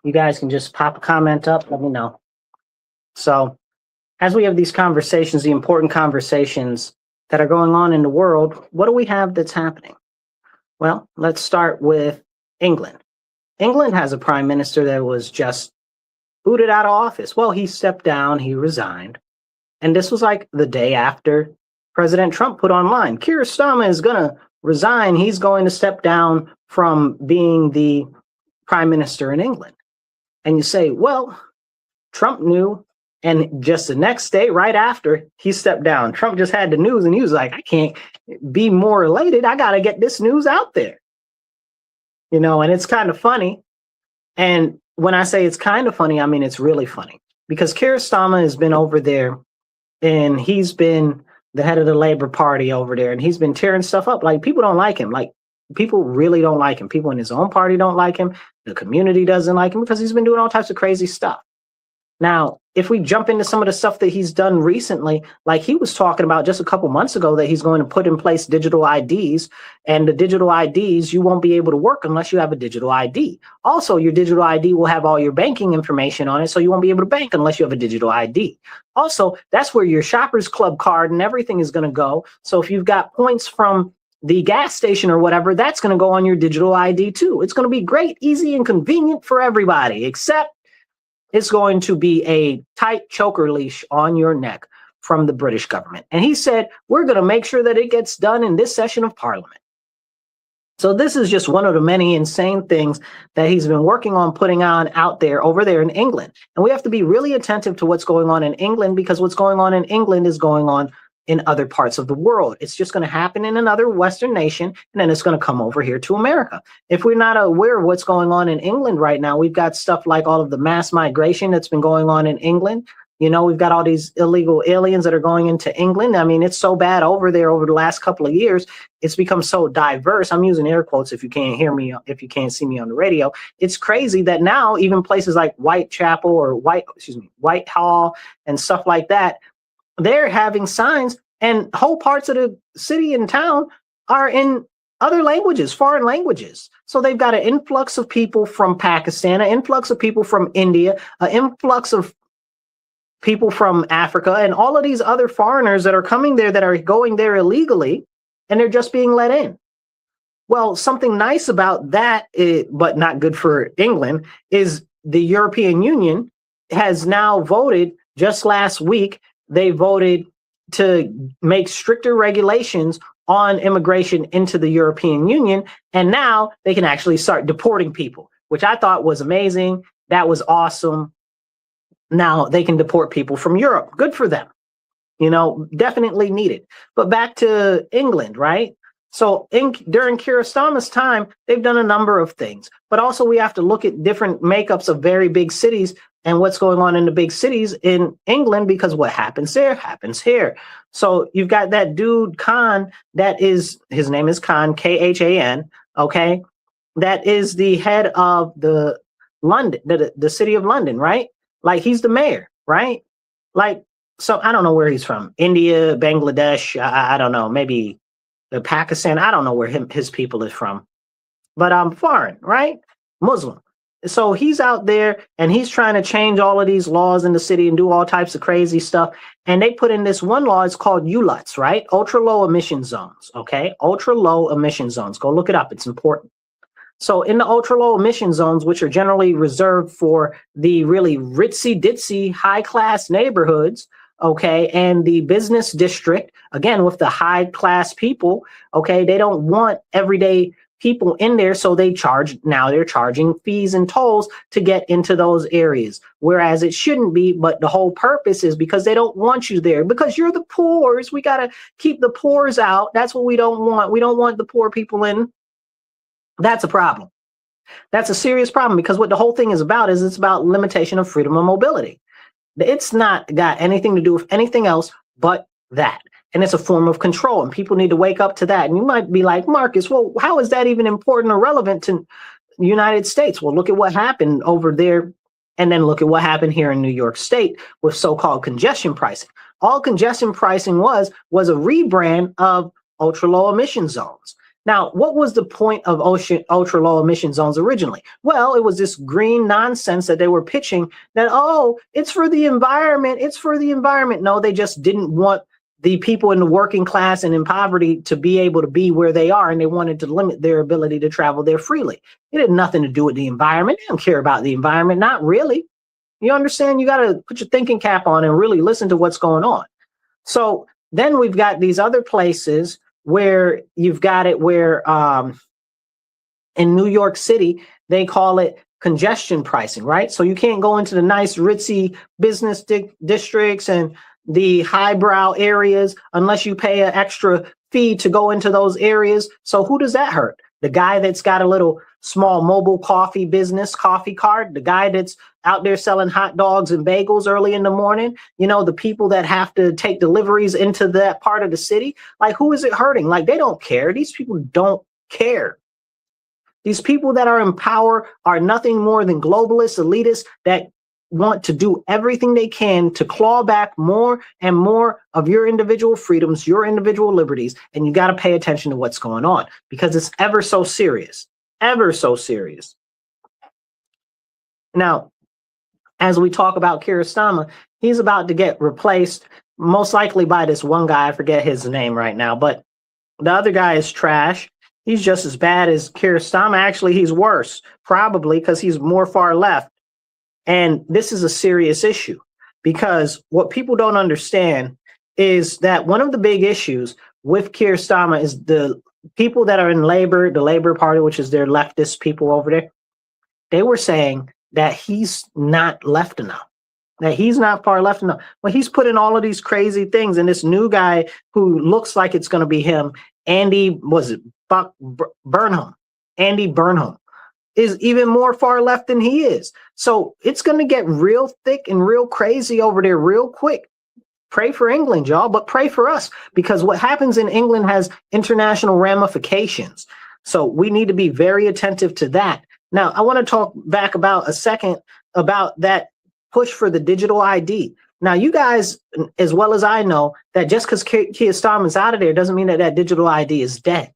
You guys can just pop a comment up, let me know. So, as we have these conversations, the important conversations that are going on in the world, what do we have that's happening? Well, let's start with England. England has a prime minister that was just booted out of office. Well, he stepped down, he resigned. And this was like the day after President Trump put online, Keir Starmer is going to resign. He's going to step down from being the prime minister in England. And you say, well, Trump knew. And just the next day, right after he stepped down, Trump just had the news and he was like, I can't be more elated. I got to get this news out there. And it's kind of funny. And when I say it's kind of funny, I mean, it's really funny because Keir Starmer has been over there and he's been the head of the Labour Party over there and he's been tearing stuff up. Like, people don't like him. Like, people really don't like him. People in his own party don't like him. The community doesn't like him because he's been doing all types of crazy stuff. Now, if we jump into some of the stuff that he's done recently, like he was talking about just a couple months ago that he's going to put in place digital IDs, and the digital IDs, you won't be able to work unless you have a digital ID. Also, your digital ID will have all your banking information on it, so you won't be able to bank unless you have a digital ID. Also, that's where your Shoppers Club card and everything is going to go. So if you've got points from the gas station or whatever, that's going to go on your digital ID too. It's going to be great, easy, and convenient for everybody, except it's going to be a tight choker leash on your neck from the British government. And he said, we're going to make sure that it gets done in this session of Parliament. So this is just one of the many insane things that he's been working on putting on out there over there in England. And we have to be really attentive to what's going on in England, because what's going on in England is going on in other parts of the world. It's just going to happen in another Western nation, and then it's going to come over here to America. If we're not aware of what's going on in England right now, we've got stuff like all of the mass migration that's been going on in England. We've got all these illegal aliens that are going into England. I mean, it's so bad over there over the last couple of years. It's become so diverse. I'm using air quotes if you can't hear me, if you can't see me on the radio. It's crazy that now even places like Whitechapel or Whitehall and stuff like that, they're having signs, and whole parts of the city and town are in other languages, foreign languages. So they've got an influx of people from Pakistan, an influx of people from India, an influx of people from Africa, and all of these other foreigners that are coming there that are going there illegally, and they're just being let in. Well, something nice about that, but not good for England, is the European Union has now voted just last week. They voted to make stricter regulations on immigration into the European Union. And now they can actually start deporting people, which I thought was amazing. That was awesome. Now they can deport people from Europe. Good for them. Definitely needed. But back to England, right? So during Keir Starmer's time, they've done a number of things. But also we have to look at different makeups of very big cities and what's going on in the big cities in England, because what happens there happens here. So you've got that dude Khan, his name is Khan, Khan, okay? That is the head of the city of London, right? Like, he's the mayor, right? Like, so I don't know where he's from. India, Bangladesh, I don't know, maybe Pakistan. I don't know where his people is from. But foreign, right? Muslim. So he's out there and he's trying to change all of these laws in the city and do all types of crazy stuff. And they put in this one law, it's called ULUTs, right? Ultra low emission zones, okay? Ultra low emission zones. Go look it up. It's important. So in the ultra low emission zones, which are generally reserved for the really ritzy ditzy high class neighborhoods, okay, and the business district, again, with the high class people, okay, they don't want everyday people in there, so they're charging fees and tolls to get into those areas, whereas it shouldn't be. But the whole purpose is because they don't want you there, because you're the poors. We got to keep the poors out. That's what we don't want. We don't want the poor people in. That's a problem. That's a serious problem, because what the whole thing is about is it's about limitation of freedom of mobility. It's not got anything to do with anything else but that. And it's a form of control, and people need to wake up to that. And you might be like, Marcus, well, how is that even important or relevant to the United States? Well, look at what happened over there, and then look at what happened here in New York State with so-called congestion pricing. All congestion pricing was a rebrand of ultra low emission zones. Now, what was the point of ultra low emission zones originally? Well, it was this green nonsense that they were pitching that, oh, it's for the environment. It's for the environment. No, they just didn't want the people in the working class and in poverty to be able to be where they are. And they wanted to limit their ability to travel there freely. It had nothing to do with the environment. They don't care about the environment. Not really. You understand? You got to put your thinking cap on and really listen to what's going on. So then we've got these other places where you've got it where in New York City, they call it congestion pricing, right? So you can't go into the nice ritzy business districts and the highbrow areas unless you pay an extra fee to go into those areas. So who does that hurt? The guy that's got a little small mobile coffee business, coffee cart, the guy that's out there selling hot dogs and bagels early in the morning, you know, the people that have to take deliveries into that part of the city. Like, who is it hurting? Like, they don't care. These people don't care. These people that are in power are nothing more than globalists, elitists that want to do everything they can to claw back more and more of your individual freedoms, your individual liberties. And you got to pay attention to what's going on because it's ever so serious, ever so serious. Now, as we talk about Keir Starmer, he's about to get replaced most likely by this one guy. I forget his name right now, but the other guy is trash. He's just as bad as Keir Starmer. Actually, he's worse, probably because he's more far left. And this is a serious issue because what people don't understand is that one of the big issues with Keir Starmer is the people that are in Labor, the Labor Party, which is their leftist people over there. They were saying that he's not left enough, that he's not far left enough. Well, he's put in all of these crazy things. And this new guy who looks like it's going to be him, Andy Burnham, is even more far left than he is. So it's going to get real thick and real crazy over there real quick. Pray for England, y'all, but pray for us because what happens in England has international ramifications. So we need to be very attentive to that. Now, I want to talk back about a second about that push for the digital ID. Now, you guys, as well as I know, that just because Keir Starmer's out of there doesn't mean that that digital ID is dead.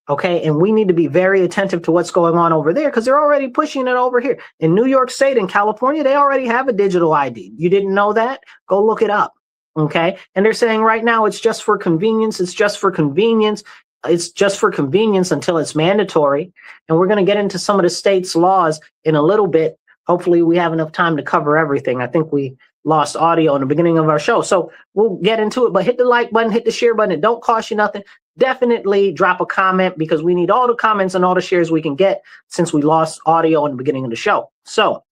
Okay, and we need to be very attentive to what's going on over there because they're already pushing it over here. In New York State and California, they already have a digital ID. You didn't know that? Go look it up. Okay, and they're saying right now it's just for convenience. It's just for convenience. It's just for convenience until it's mandatory. And we're going to get into some of the state's laws in a little bit. Hopefully we have enough time to cover everything. I think we lost audio in the beginning of our show. So we'll get into it, but hit the like button, hit the share button. It don't cost you nothing. Definitely drop a comment because we need all the comments and all the shares we can get since we lost audio in the beginning of the show. So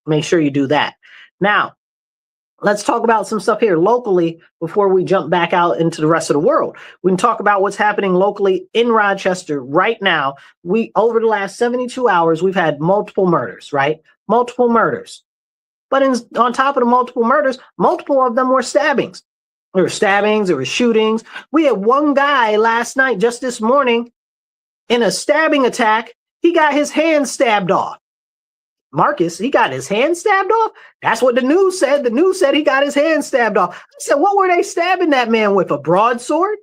make sure you do that. Now, let's talk about some stuff here locally before we jump back out into the rest of the world. We can talk about what's happening locally in Rochester right now. Over the last 72 hours, we've had multiple murders, right? Multiple murders. But on top of the multiple murders, multiple of them were stabbings. There were stabbings, there were shootings. We had one guy last night, just this morning, in a stabbing attack. He got his hand stabbed off. Marcus, he got his hand stabbed off? That's what the news said. The news said he got his hand stabbed off. I said, what were they stabbing that man with? A broadsword?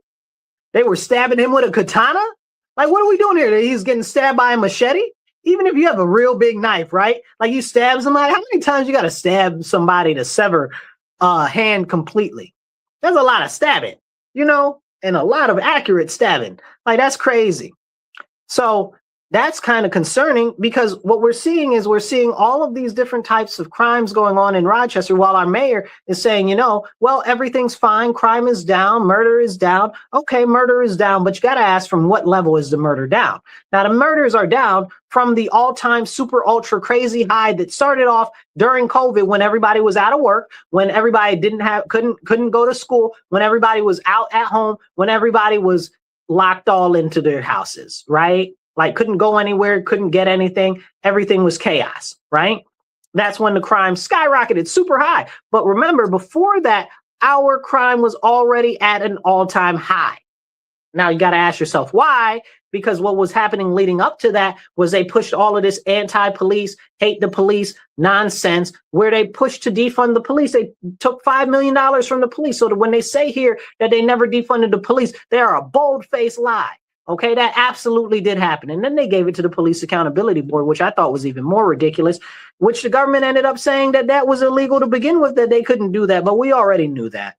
They were stabbing him with a katana? Like, what are we doing here? He's getting stabbed by a machete? Even if you have a real big knife, right? Like you stab somebody, how many times you got to stab somebody to sever a hand completely? There's a lot of stabbing, you know, and a lot of accurate stabbing. Like, that's crazy. So that's kind of concerning because what we're seeing is we're seeing all of these different types of crimes going on in Rochester while our mayor is saying, you know, well, everything's fine. Crime is down. Murder is down. Okay, murder is down. But you got to ask from what level is the murder down? Now, the murders are down from the all-time super ultra crazy high that started off during COVID when everybody was out of work, when everybody couldn't go to school, when everybody was out at home, when everybody was locked all into their houses, right? Like couldn't go anywhere, couldn't get anything. Everything was chaos, right? That's when the crime skyrocketed super high. But remember, before that, our crime was already at an all-time high. Now you got to ask yourself why, because what was happening leading up to that was they pushed all of this anti-police, hate the police nonsense where they pushed to defund the police. They took $5 million from the police. So that when they say here that they never defunded the police, they are a bold-faced lie. Okay, that absolutely did happen. And then they gave it to the Police Accountability Board, which I thought was even more ridiculous, which the government ended up saying that that was illegal to begin with, that they couldn't do that. But we already knew that.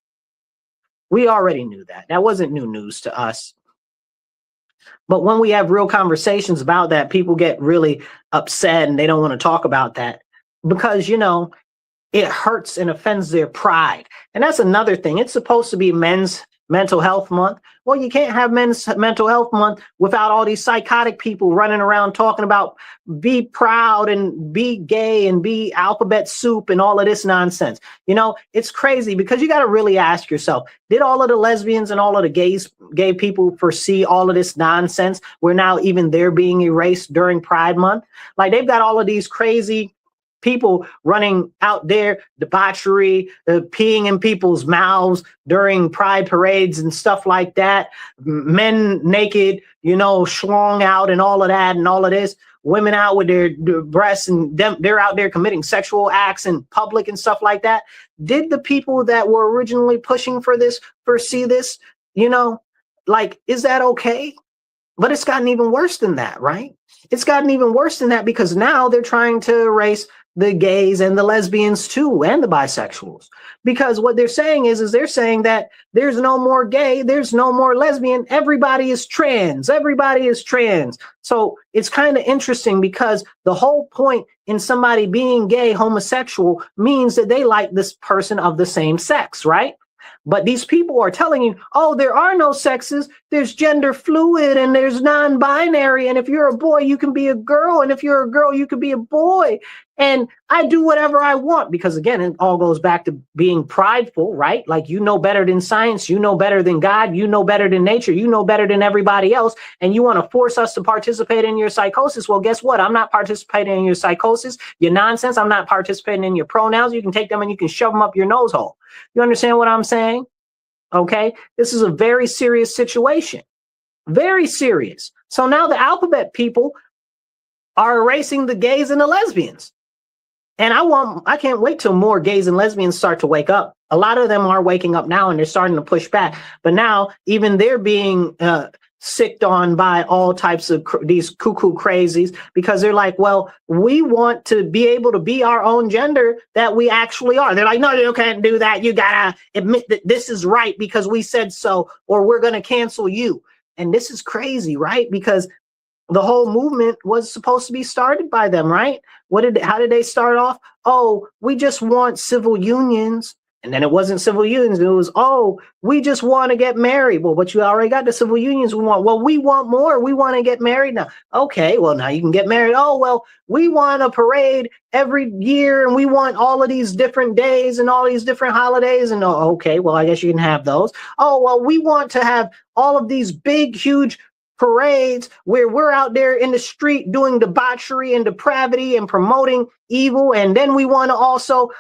We already knew that. That wasn't new news to us. But when we have real conversations about that, people get really upset and they don't want to talk about that because, you know, it hurts and offends their pride. And that's another thing. It's supposed to be Men's Mental Health Month. Well, you can't have Men's Mental Health Month without all these psychotic people running around talking about be proud and be gay and be alphabet soup and all of this nonsense. You know, it's crazy because you got to really ask yourself, did all of the lesbians and all of the gay people foresee all of this nonsense where now even they're being erased during Pride Month? Like they've got all of these crazy people running out there, debauchery, peeing in people's mouths during pride parades and stuff like that. Men naked, you know, schlong out and all of that and all of this. Women out with their breasts and they're out there committing sexual acts in public and stuff like that. Did the people that were originally pushing for this foresee this? You know, like, is that okay? But it's gotten even worse than that, right? It's gotten even worse than that because now they're trying to erase the gays and the lesbians too, and the bisexuals. Because what they're saying is they're saying that there's no more gay, there's no more lesbian, everybody is trans, everybody is trans. So it's kind of interesting because the whole point in somebody being gay, homosexual, means that they like this person of the same sex, right? But these people are telling you, oh, there are no sexes. There's gender fluid and there's non-binary. And if you're a boy, you can be a girl. And if you're a girl, you can be a boy. And I do whatever I want because, again, it all goes back to being prideful, right? Like, you know better than science. You know better than God. You know better than nature. You know better than everybody else. And you want to force us to participate in your psychosis. Well, guess what? I'm not participating in your psychosis, your nonsense. I'm not participating in your pronouns. You can take them and you can shove them up your nose hole. You understand what I'm saying? Okay. This is a very serious situation. Very serious. So now the alphabet people are erasing the gays and the lesbians. And I can't wait till more gays and lesbians start to wake up. A lot of them are waking up now and they're starting to push back. But now even they're being sicked on by all types of these cuckoo crazies because they're like, well, we want to be able to be our own gender that we actually are. They're like, no, you can't do that. You gotta admit that this is right because we said so, or we're going to cancel you. And this is crazy, right? Because the whole movement was supposed to be started by them, right? How did they start off? Oh, we just want civil unions. And then it wasn't civil unions. It was, oh, we just want to get married. Well, but you already got the civil unions we want. Well, we want more. We want to get married now. Okay, well, now you can get married. Oh, well, we want a parade every year and we want all of these different days and all these different holidays. And okay, well, I guess you can have those. Oh, well, we want to have all of these big, huge parades where we're out there in the street doing debauchery and depravity and promoting evil. And then we want to also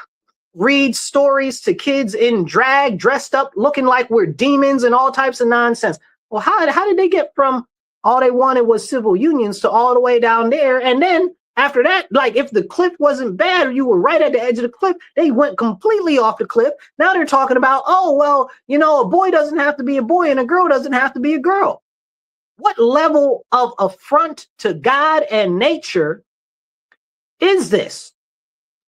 read stories to kids in drag, dressed up, looking like we're demons and all types of nonsense. Well, how did they get from all they wanted was civil unions to all the way down there? And then after that, like if the cliff wasn't bad or you were right at the edge of the cliff, they went completely off the cliff. Now they're talking about, oh, well, you know, a boy doesn't have to be a boy and a girl doesn't have to be a girl. What level of affront to God and nature is this?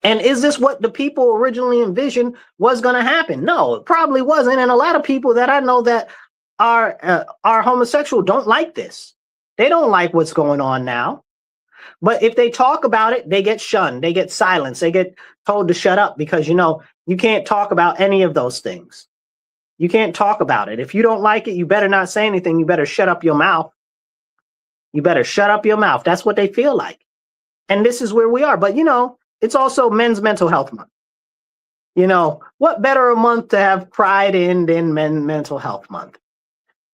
And is this what the people originally envisioned was going to happen? No, it probably wasn't. And a lot of people that I know that are homosexual don't like this. They don't like what's going on now. But if they talk about it, they get shunned. They get silenced. They get told to shut up because, you know, you can't talk about any of those things. You can't talk about it. If you don't like it, you better not say anything. You better shut up your mouth. You better shut up your mouth. That's what they feel like. And this is where we are. But, you know, it's also Men's Mental Health Month. You know, what better a month to have pride in than Men's Mental Health Month?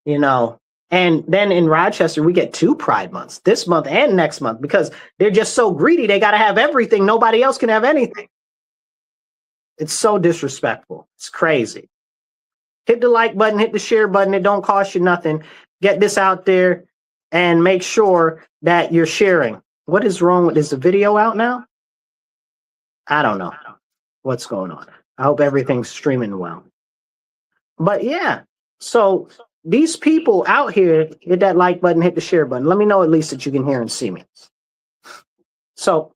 You know, and then in Rochester, we get 2 Pride Months, this month and next month, because they're just so greedy. They got to have everything. Nobody else can have anything. It's so disrespectful. It's crazy. Hit the like button, hit the share button. It don't cost you nothing. Get this out there and make sure that you're sharing. What is wrong with this? Is the video out now? I don't know what's going on. I hope everything's streaming well. But yeah, so these people out here, hit that like button, hit the share button. Let me know at least that you can hear and see me. So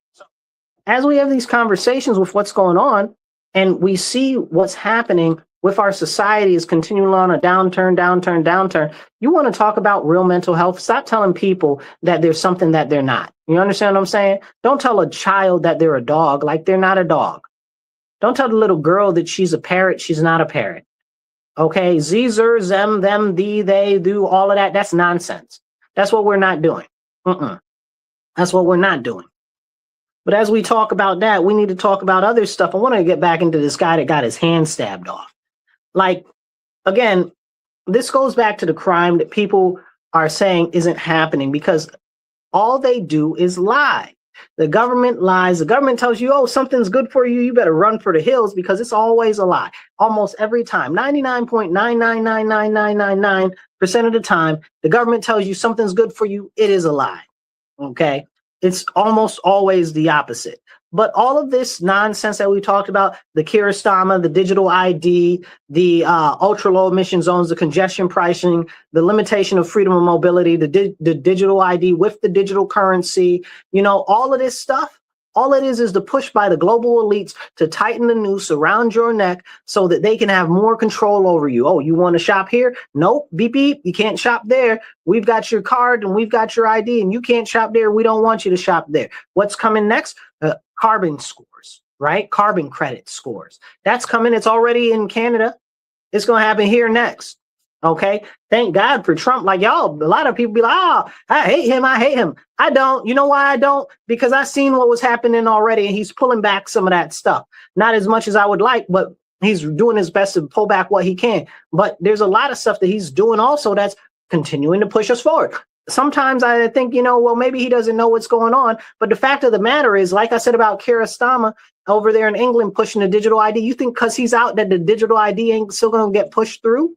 as we have these conversations with what's going on, and we see what's happening with our society is continuing on a downturn. You want to talk about real mental health? Stop telling people that there's something that they're not. You understand what I'm saying? Don't tell a child that they're a dog like they're not a dog. Don't tell the little girl that she's a parrot. She's not a parrot. Okay, Zer, them, thee, they, do, all of that. That's nonsense. That's what we're not doing. That's what we're not doing. But as we talk about that, we need to talk about other stuff. I want to get back into this guy that got his hand stabbed off. Like, again, this goes back to the crime that people are saying isn't happening because all they do is lie. The government lies. The government tells you, oh, something's good for you. You better run for the hills because it's always a lie. Almost every time, 99.9999999% of the time, the government tells you something's good for you. It is a lie. Okay. It's almost always the opposite. But all of this nonsense that we talked about, the Kiristama, the digital ID, the ultra low emission zones, the congestion pricing, the limitation of freedom of mobility, the digital ID with the digital currency, all of this stuff, all it is the push by the global elites to tighten the noose around your neck so that they can have more control over you. Oh, you want to shop here? Nope. Beep, beep. You can't shop there. We've got your card and we've got your ID and you can't shop there. We don't want you to shop there. What's coming next? Carbon scores, right? Carbon credit scores. That's coming. It's already in Canada. It's going to happen here next. Okay. Thank God for Trump. Like y'all, a lot of people be like, oh, I hate him. I don't. You know why I don't? Because I seen what was happening already and he's pulling back some of that stuff. Not as much as I would like, but he's doing his best to pull back what he can. But there's a lot of stuff that he's doing also that's continuing to push us forward. Sometimes I think, well, maybe he doesn't know what's going on. But the fact of the matter is, like I said about Kiristama over there in England pushing the digital ID, you think because he's out that the digital ID ain't still going to get pushed through?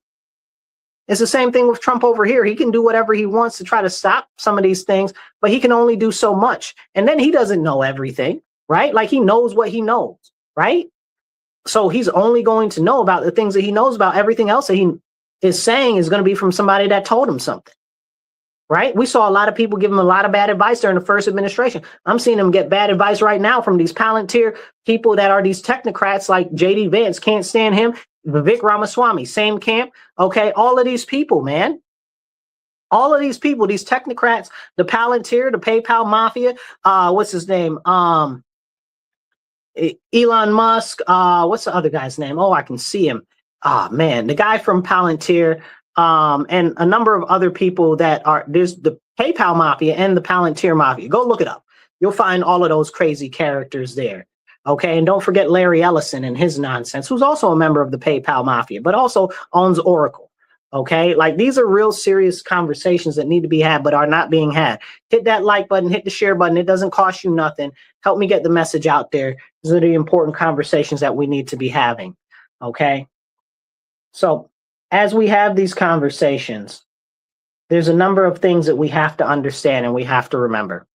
It's the same thing with Trump over here. He can do whatever he wants to try to stop some of these things, but he can only do so much. And then he doesn't know everything, right? Like he knows what he knows, right? So he's only going to know about the things that he knows about. Everything else that he is saying is going to be from somebody that told him something, right? We saw a lot of people give him a lot of bad advice during the first administration. I'm seeing him get bad advice right now from these Palantir people that are these technocrats like J.D. Vance. Can't stand him. Vivek Ramaswamy, same camp. Okay, all of these people, man. All of these people, these technocrats, the Palantir, the PayPal mafia, what's his name? Elon Musk, what's the other guy's name? Oh, I can see him. Man, the guy from Palantir, and a number of other people that are, there's the PayPal mafia and the Palantir mafia. Go look it up. You'll find all of those crazy characters there. Okay, and don't forget Larry Ellison and his nonsense, who's also a member of the PayPal mafia, but also owns Oracle. Okay, like these are real serious conversations that need to be had, but are not being had. Hit that like button, hit the share button. It doesn't cost you nothing. Help me get the message out there. These are the important conversations that we need to be having. Okay, so as we have these conversations, there's a number of things that we have to understand and we have to remember.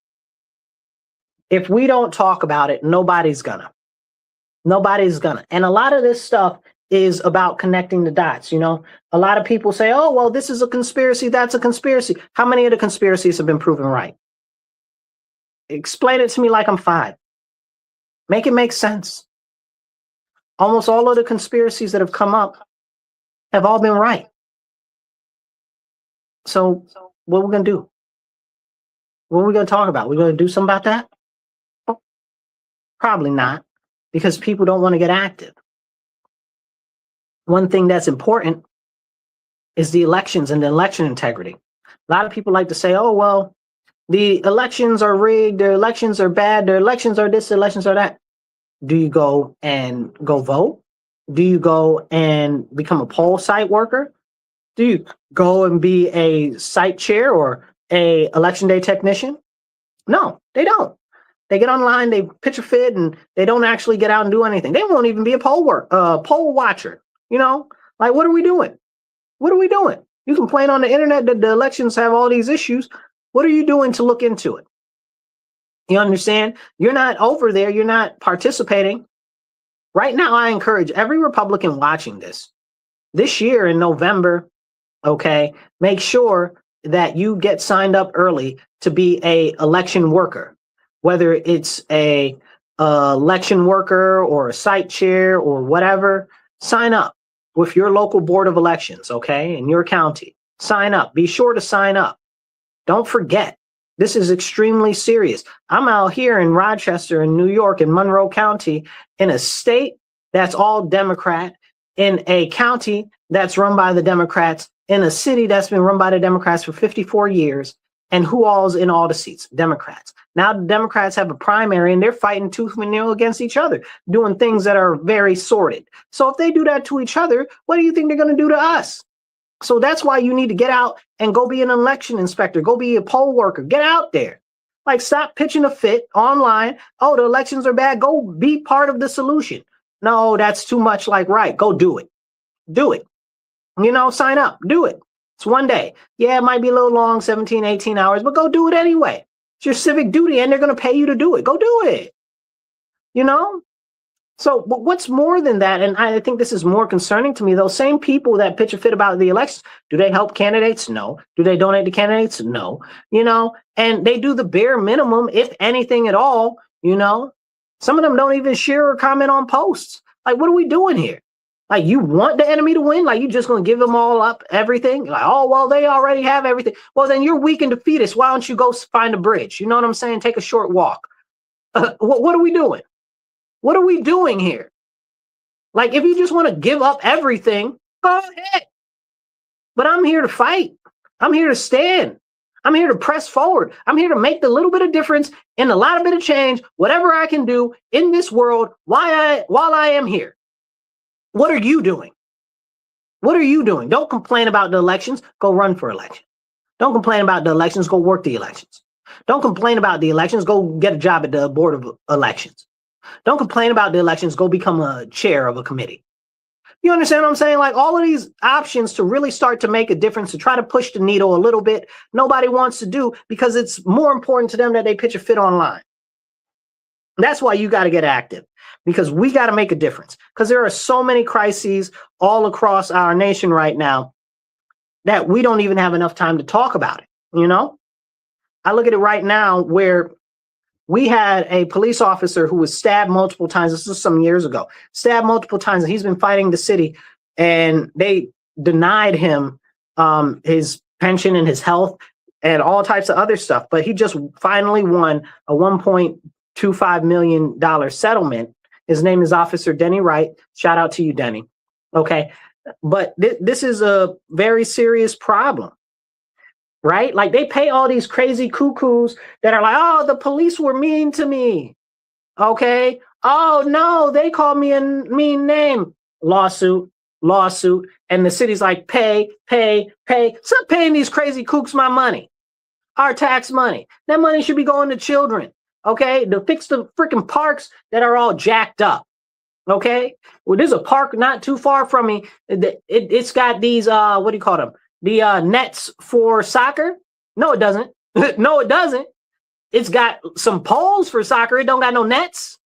If we don't talk about it, nobody's gonna. Nobody's gonna. And a lot of this stuff is about connecting the dots. A lot of people say, oh, well, this is a conspiracy. That's a conspiracy. How many of the conspiracies have been proven right? Explain it to me like I'm 5. Make it make sense. Almost all of the conspiracies that have come up have all been right. So what are we going to do? What are we going to talk about? We're going to do something about that? Probably not, because people don't want to get active. One thing that's important is the elections and the election integrity. A lot of people like to say, oh, well, the elections are rigged, their elections are bad, their elections are this, their elections are that. Do you go vote? Do you go and become a poll site worker? Do you go and be a site chair or a election day technician? No, they don't. They get online, they pitch a fit, and they don't actually get out and do anything. They won't even be a poll watcher. Like, what are we doing? What are we doing? You complain on the internet that the elections have all these issues. What are you doing to look into it? You understand? You're not over there. You're not participating. Right now, I encourage every Republican watching this year in November, Okay, make sure that you get signed up early to be a election worker, whether it's a election worker or a site chair or whatever. Sign up with your local board of elections, okay, in your county. Sign up. Be sure to sign up. Don't forget. This is extremely serious. I'm out here in Rochester, in New York, in Monroe County, in a state that's all Democrat, in a county that's run by the Democrats, in a city that's been run by the Democrats for 54 years. And who all's in all the seats? Democrats. Now the Democrats have a primary and they're fighting tooth and nail against each other, doing things that are very sordid. So if they do that to each other, what do you think they're going to do to us? So that's why you need to get out and go be an election inspector, go be a poll worker, get out there. Like, stop pitching a fit online. Oh, the elections are bad. Go be part of the solution. No, that's too much like right. Go do it. Do it. You know, sign up, do it. It's one day. Yeah, it might be a little long, 17, 18 hours, but go do it anyway. It's your civic duty and they're going to pay you to do it. Go do it. You know? So, but what's more than that, and I think this is more concerning to me, those same people that pitch a fit about the elections, do they help candidates? No. Do they donate to candidates? No. You know, and they do the bare minimum, if anything at all, you know. Some of them don't even share or comment on posts. Like, what are we doing here? Like, you want the enemy to win? Like, you just going to give them all up, everything? Like, oh, well, they already have everything. Well, then you're weak and defeatist. Why don't you go find a bridge? You know what I'm saying? Take a short walk. What are we doing? What are we doing here? Like, if you just want to give up everything, go ahead. But I'm here to fight. I'm here to stand. I'm here to press forward. I'm here to make the little bit of difference and a lot of bit of change, whatever I can do in this world while I am here. What are you doing? What are you doing? Don't complain about the elections. Go run for election. Don't complain about the elections. Go work the elections. Don't complain about the elections. Go get a job at the board of elections. Don't complain about the elections. Go become a chair of a committee. You understand what I'm saying? Like, all of these options to really start to make a difference, to try to push the needle a little bit, nobody wants to do because it's more important to them that they pitch a fit online. That's why you got to get active, because we got to make a difference, because there are so many crises all across our nation right now that we don't even have enough time to talk about it. You know, I look at it right now where we had a police officer who was stabbed multiple times. This was some years ago, stabbed multiple times. And he's been fighting the city, and they denied him his pension and his health and all types of other stuff. But he just finally won a $1.25 million settlement. His name is Officer Denny Wright. Shout out to you, Denny. Okay. But this is a very serious problem. Right? Like, they pay all these crazy cuckoos that are like, oh, the police were mean to me. Okay. Oh, no, they called me a mean name. Lawsuit. And the city's like, pay. Stop paying these crazy kooks my money. Our tax money. That money should be going to children. Okay. To fix the freaking parks that are all jacked up. Okay. Well, there's a park not too far from me. It's got these, what do you call them? The nets for soccer? No, it doesn't. No, it doesn't. It's got some poles for soccer. It don't got no nets.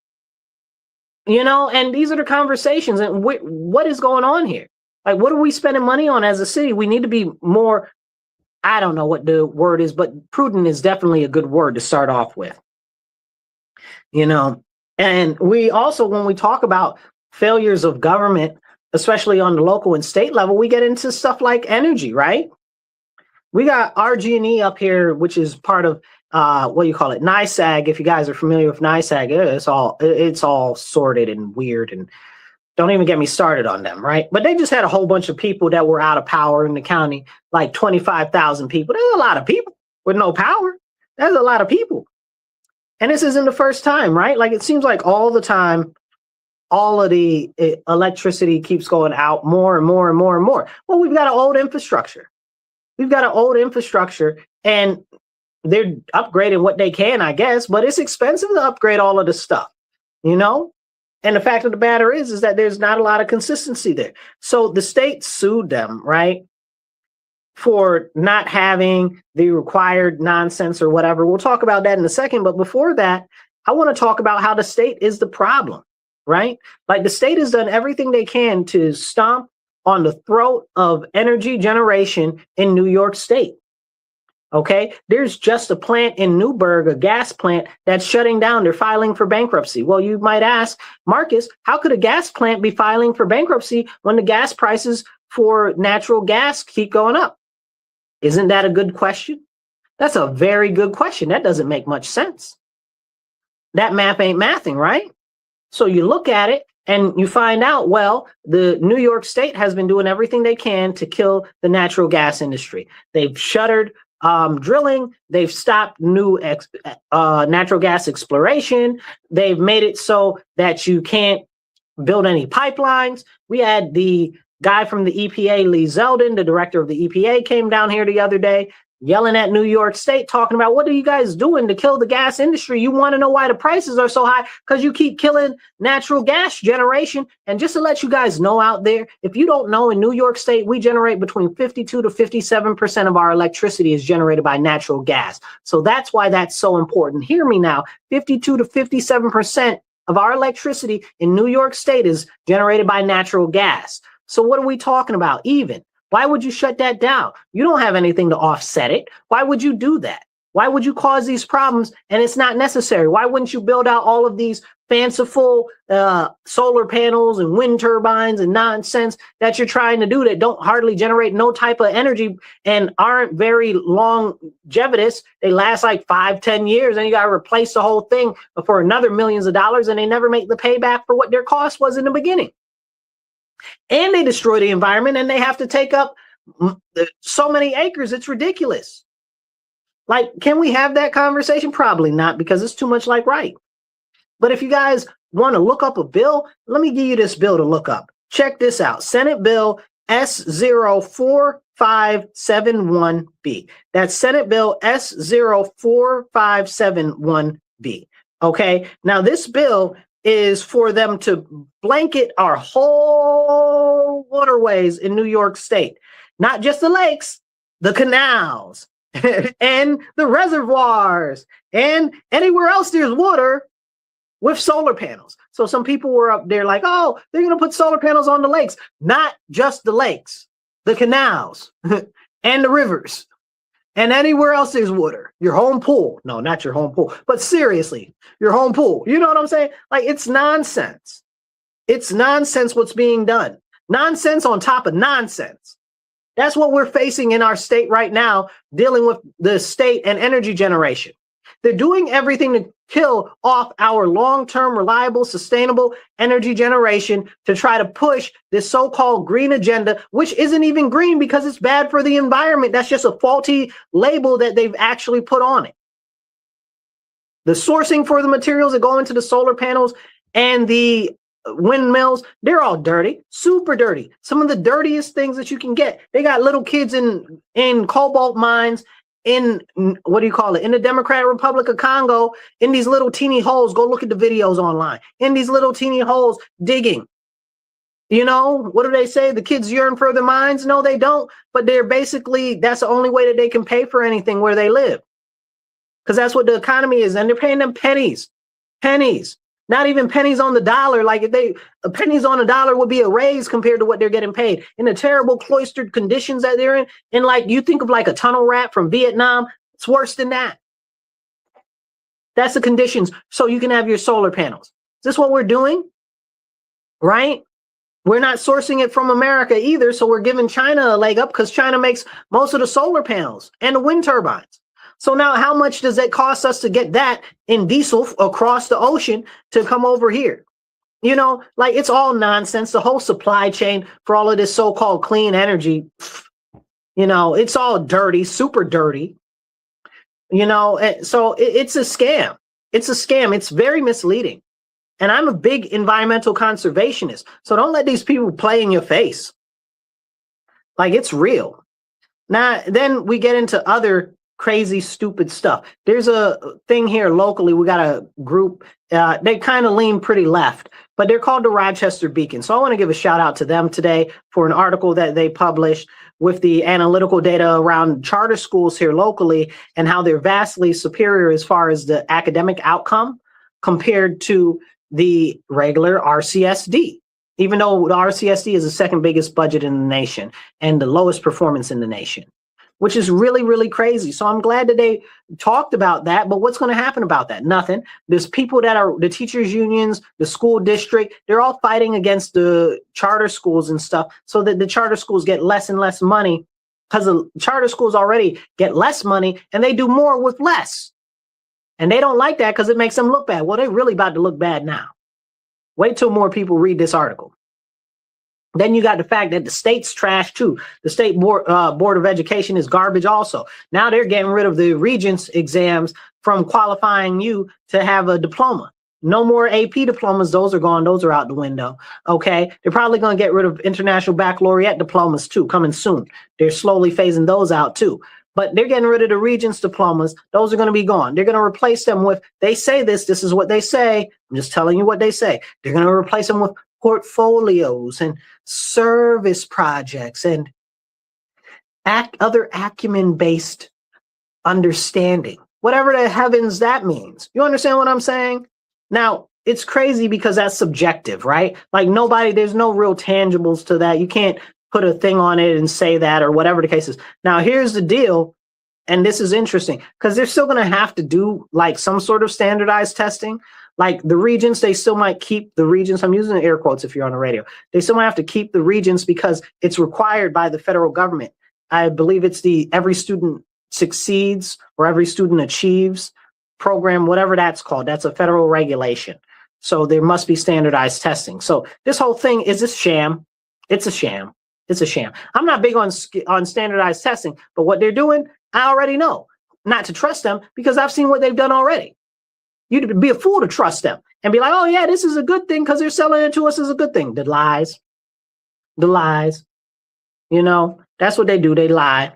You know, and these are the conversations. And what is going on here? Like, what are we spending money on as a city? We need to be more, I don't know what the word is, but prudent is definitely a good word to start off with. You know, and we also, when we talk about failures of government, especially on the local and state level, we get into stuff like energy, right? We got RG&E up here, which is part of, what do you call it? NISAG. If you guys are familiar with NISAG, it's all sorted and weird, and don't even get me started on them, right? But they just had a whole bunch of people that were out of power in the county, like 25,000 people. There's a lot of people with no power. That's a lot of people. And this isn't the first time, right? Like, it seems like all the time, all of the electricity keeps going out more and more and more and more. Well, we've got an old infrastructure. And they're upgrading what they can, I guess, but it's expensive to upgrade all of this stuff, you know? And the fact of the matter is that there's not a lot of consistency there. So the state sued them, right, for not having the required nonsense or whatever. We'll talk about that in a second. But before that, I want to talk about how the state is the problem. Right? Like, the state has done everything they can to stomp on the throat of energy generation in New York State. Okay, there's just a plant in Newburgh, a gas plant that's shutting down. They're filing for bankruptcy. Well, you might ask, Marcus, how could a gas plant be filing for bankruptcy when the gas prices for natural gas keep going up? Isn't that a good question? That's a very good question. That doesn't make much sense. That math ain't mathing, right? So you look at it and you find out, well, the New York State has been doing everything they can to kill the natural gas industry. They've shuttered drilling. They've stopped new natural gas exploration. They've made it so that you can't build any pipelines. We had the guy from the EPA, Lee Zeldin, the director of the EPA, came down here the other day yelling at New York State, talking about, what are you guys doing to kill the gas industry? You want to know why the prices are so high? Because you keep killing natural gas generation. And just to let you guys know out there, if you don't know, in New York State, we generate between 52 to 57% of our electricity is generated by natural gas. So that's why that's so important. Hear me now, 52 to 57% of our electricity in New York State is generated by natural gas. So what are we talking about? Even. Why would you shut that down? You don't have anything to offset it. Why would you do that? Why would you cause these problems and it's not necessary? Why wouldn't you build out all of these fanciful solar panels and wind turbines and nonsense that you're trying to do that don't hardly generate no type of energy and aren't very longevitous? They last like 5-10 years and you got to replace the whole thing for another millions of dollars, and they never make the payback for what their cost was in the beginning. And they destroy the environment and they have to take up so many acres. It's ridiculous. Like, can we have that conversation? Probably not, because it's too much like right. But if you guys want to look up a bill, let me give you this bill to look up. Check this out. Senate Bill S04571B. That's Senate Bill S04571B. Okay. Now this bill is for them to blanket our whole waterways in New York State, not just the lakes, the canals and the reservoirs and anywhere else there's water, with solar panels. So some people were up there like, oh, they're going to put solar panels on the lakes. Not just the lakes, the canals and the rivers. And anywhere else there's water, your home pool. No, not your home pool, but seriously, your home pool. You know what I'm saying? Like, it's nonsense. It's nonsense what's being done. Nonsense on top of nonsense. That's what we're facing in our state right now, dealing with the state and energy generation. They're doing everything to kill off our long-term, reliable, sustainable energy generation to try to push this so-called green agenda, which isn't even green because it's bad for the environment. That's just a faulty label that they've actually put on it. The sourcing for the materials that go into the solar panels and the windmills, they're all dirty, super dirty. Some of the dirtiest things that you can get. They got little kids in cobalt mines, in what do you call it, in the Democratic Republic of Congo, in these little teeny holes. Go look at the videos online. In these little teeny holes digging. You know, what do they say? The kids yearn for their mines? No, they don't. But they're basically, that's the only way that they can pay for anything where they live. Because that's what the economy is. And they're paying them pennies. Pennies. Not even pennies on the dollar. Like, if they, pennies on a dollar would be a raise compared to what they're getting paid in the terrible cloistered conditions that they're in. And like, you think of like a tunnel rat from Vietnam, it's worse than that. That's the conditions. So you can have your solar panels. Is this what we're doing? Right? We're not sourcing it from America either. So we're giving China a leg up because China makes most of the solar panels and the wind turbines. So now how much does it cost us to get that in diesel across the ocean to come over here? You know, like, it's all nonsense. The whole supply chain for all of this so-called clean energy, you know, it's all dirty, super dirty, you know, so it's a scam. It's a scam. It's very misleading. And I'm a big environmental conservationist. So don't let these people play in your face. Like, it's real. Now, then we get into other crazy, stupid stuff. There's a thing here locally. We got a group. They kind of lean pretty left, but they're called the Rochester Beacon. So I want to give a shout out to them today for an article that they published with the analytical data around charter schools here locally and how they're vastly superior as far as the academic outcome compared to the regular RCSD. even though the RCSD is the second biggest budget in the nation and the lowest performance in the nation, which is really, really crazy. So I'm glad that they talked about that, but what's going to happen about that? Nothing. There's people that are the teachers unions, the school district, they're all fighting against the charter schools and stuff so that the charter schools get less and less money, because the charter schools already get less money and they do more with less. And they don't like that because it makes them look bad. Well, they're really about to look bad now. Wait till more people read this article. Then you got the fact that the state's trash too. The state board of education is garbage also. Now they're getting rid of the regents exams from qualifying you to have a diploma. No more AP diplomas. Those are gone. Those are out the window. Okay. They're probably going to get rid of international baccalaureate diplomas too, coming soon. They're slowly phasing those out too. But they're getting rid of the regents diplomas. Those are going to be gone. They're going to replace them with, they say this is what they say. I'm just telling you what they say. They're going to replace them with portfolios and service projects and other acumen-based understanding, whatever the heavens that means. You understand what I'm saying? Now, it's crazy because that's subjective, right? Like there's no real tangibles to that. You can't put a thing on it and say that or whatever the case is. Now, here's the deal, and this is interesting because they're still going to have to do like some sort of standardized testing. Like the regents, they still might keep the regents. I'm using air quotes if you're on the radio. They still might have to keep the regents because it's required by the federal government. I believe it's the Every Student Succeeds or Every Student Achieves program, whatever that's called. That's a federal regulation. So there must be standardized testing. So this whole thing is a sham. It's a sham. It's a sham. I'm not big on standardized testing, but what they're doing, I already know not to trust them because I've seen what they've done already. You'd be a fool to trust them and be like, oh yeah, this is a good thing because they're selling it to us as a good thing. The lies, you know, that's what they do. They lie.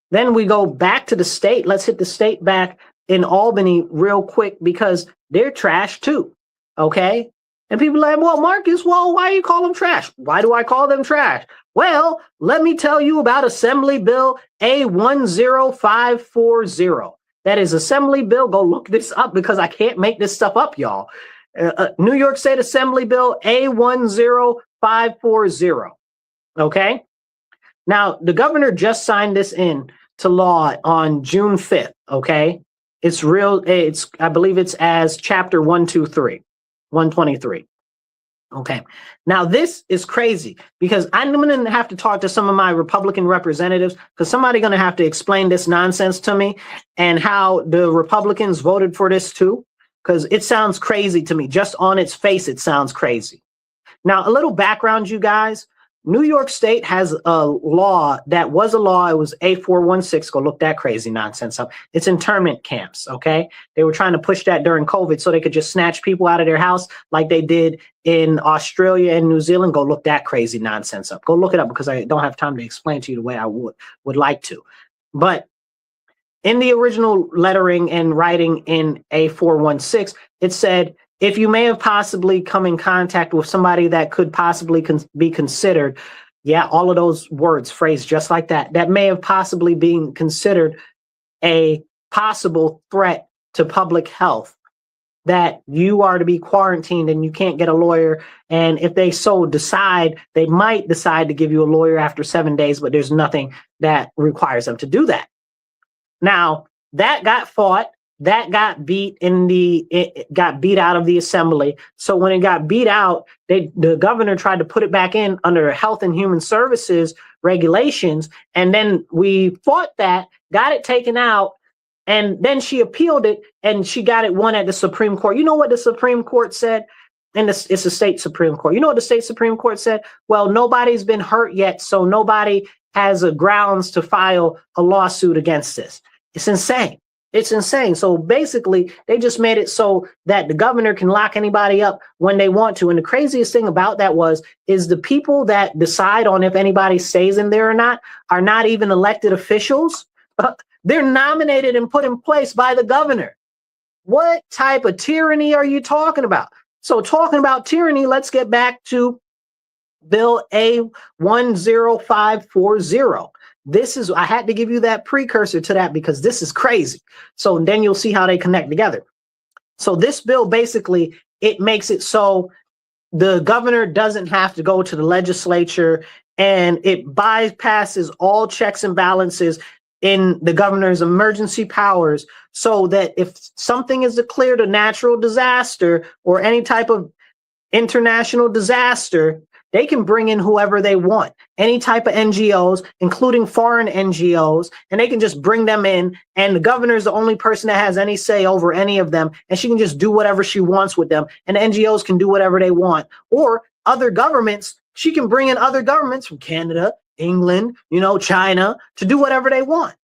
Then we go back to the state. Let's hit the state back in Albany real quick because they're trash too. Okay. And people are like, well, Marcus, why do you call them trash? Why do I call them trash? Well, let me tell you about Assembly Bill A10540. That is Assembly Bill. Go look this up because I can't make this stuff up, y'all. New York State Assembly Bill A10540. Okay. Now, the governor just signed this in to law on June 5th. Okay. I believe it's as chapter 123. Okay. Now this is crazy because I'm going to have to talk to some of my Republican representatives because somebody's going to have to explain this nonsense to me and how the Republicans voted for this too, because it sounds crazy to me. Just on its face, it sounds crazy. Now, a little background, you guys. New York State has a law that was a law. It was A416. Go look that crazy nonsense up. It's internment camps. Okay. They were trying to push that during COVID so they could just snatch people out of their house like they did in Australia and New Zealand. Go look that crazy nonsense up. Go look it up because I don't have time to explain to you the way I would like to. But in the original lettering and writing in A416, it said, if you may have possibly come in contact with somebody that could possibly be considered, yeah, all of those words phrased just like that, that may have possibly been considered a possible threat to public health, that you are to be quarantined and you can't get a lawyer. And if they so decide, they might decide to give you a lawyer after 7 days, but there's nothing that requires them to do that. Now, that got fought. That got beat got beat out of the assembly. So when it got beat out, the governor tried to put it back in under Health and Human Services regulations. And then we fought that, got it taken out, and then she appealed it and she got it won at the Supreme Court. You know what the Supreme Court said? And it's a state Supreme Court. You know what the state Supreme Court said? Well, nobody's been hurt yet, so nobody has a grounds to file a lawsuit against this. It's insane. It's insane. So basically, they just made it so that the governor can lock anybody up when they want to. And the craziest thing about that is the people that decide on if anybody stays in there or not are not even elected officials. They're nominated and put in place by the governor. What type of tyranny are you talking about? So talking about tyranny, let's get back to Bill A10540. I had to give you that precursor to that because this is crazy. So then you'll see how they connect together. So this bill basically, it makes it so the governor doesn't have to go to the legislature, and it bypasses all checks and balances in the governor's emergency powers, so that if something is declared a natural disaster or any type of international disaster, they can bring in whoever they want, any type of NGOs, including foreign NGOs, and they can just bring them in. And the governor is the only person that has any say over any of them. And she can just do whatever she wants with them. And the NGOs can do whatever they want. Or other governments, she can bring in other governments from Canada, England, China, to do whatever they want.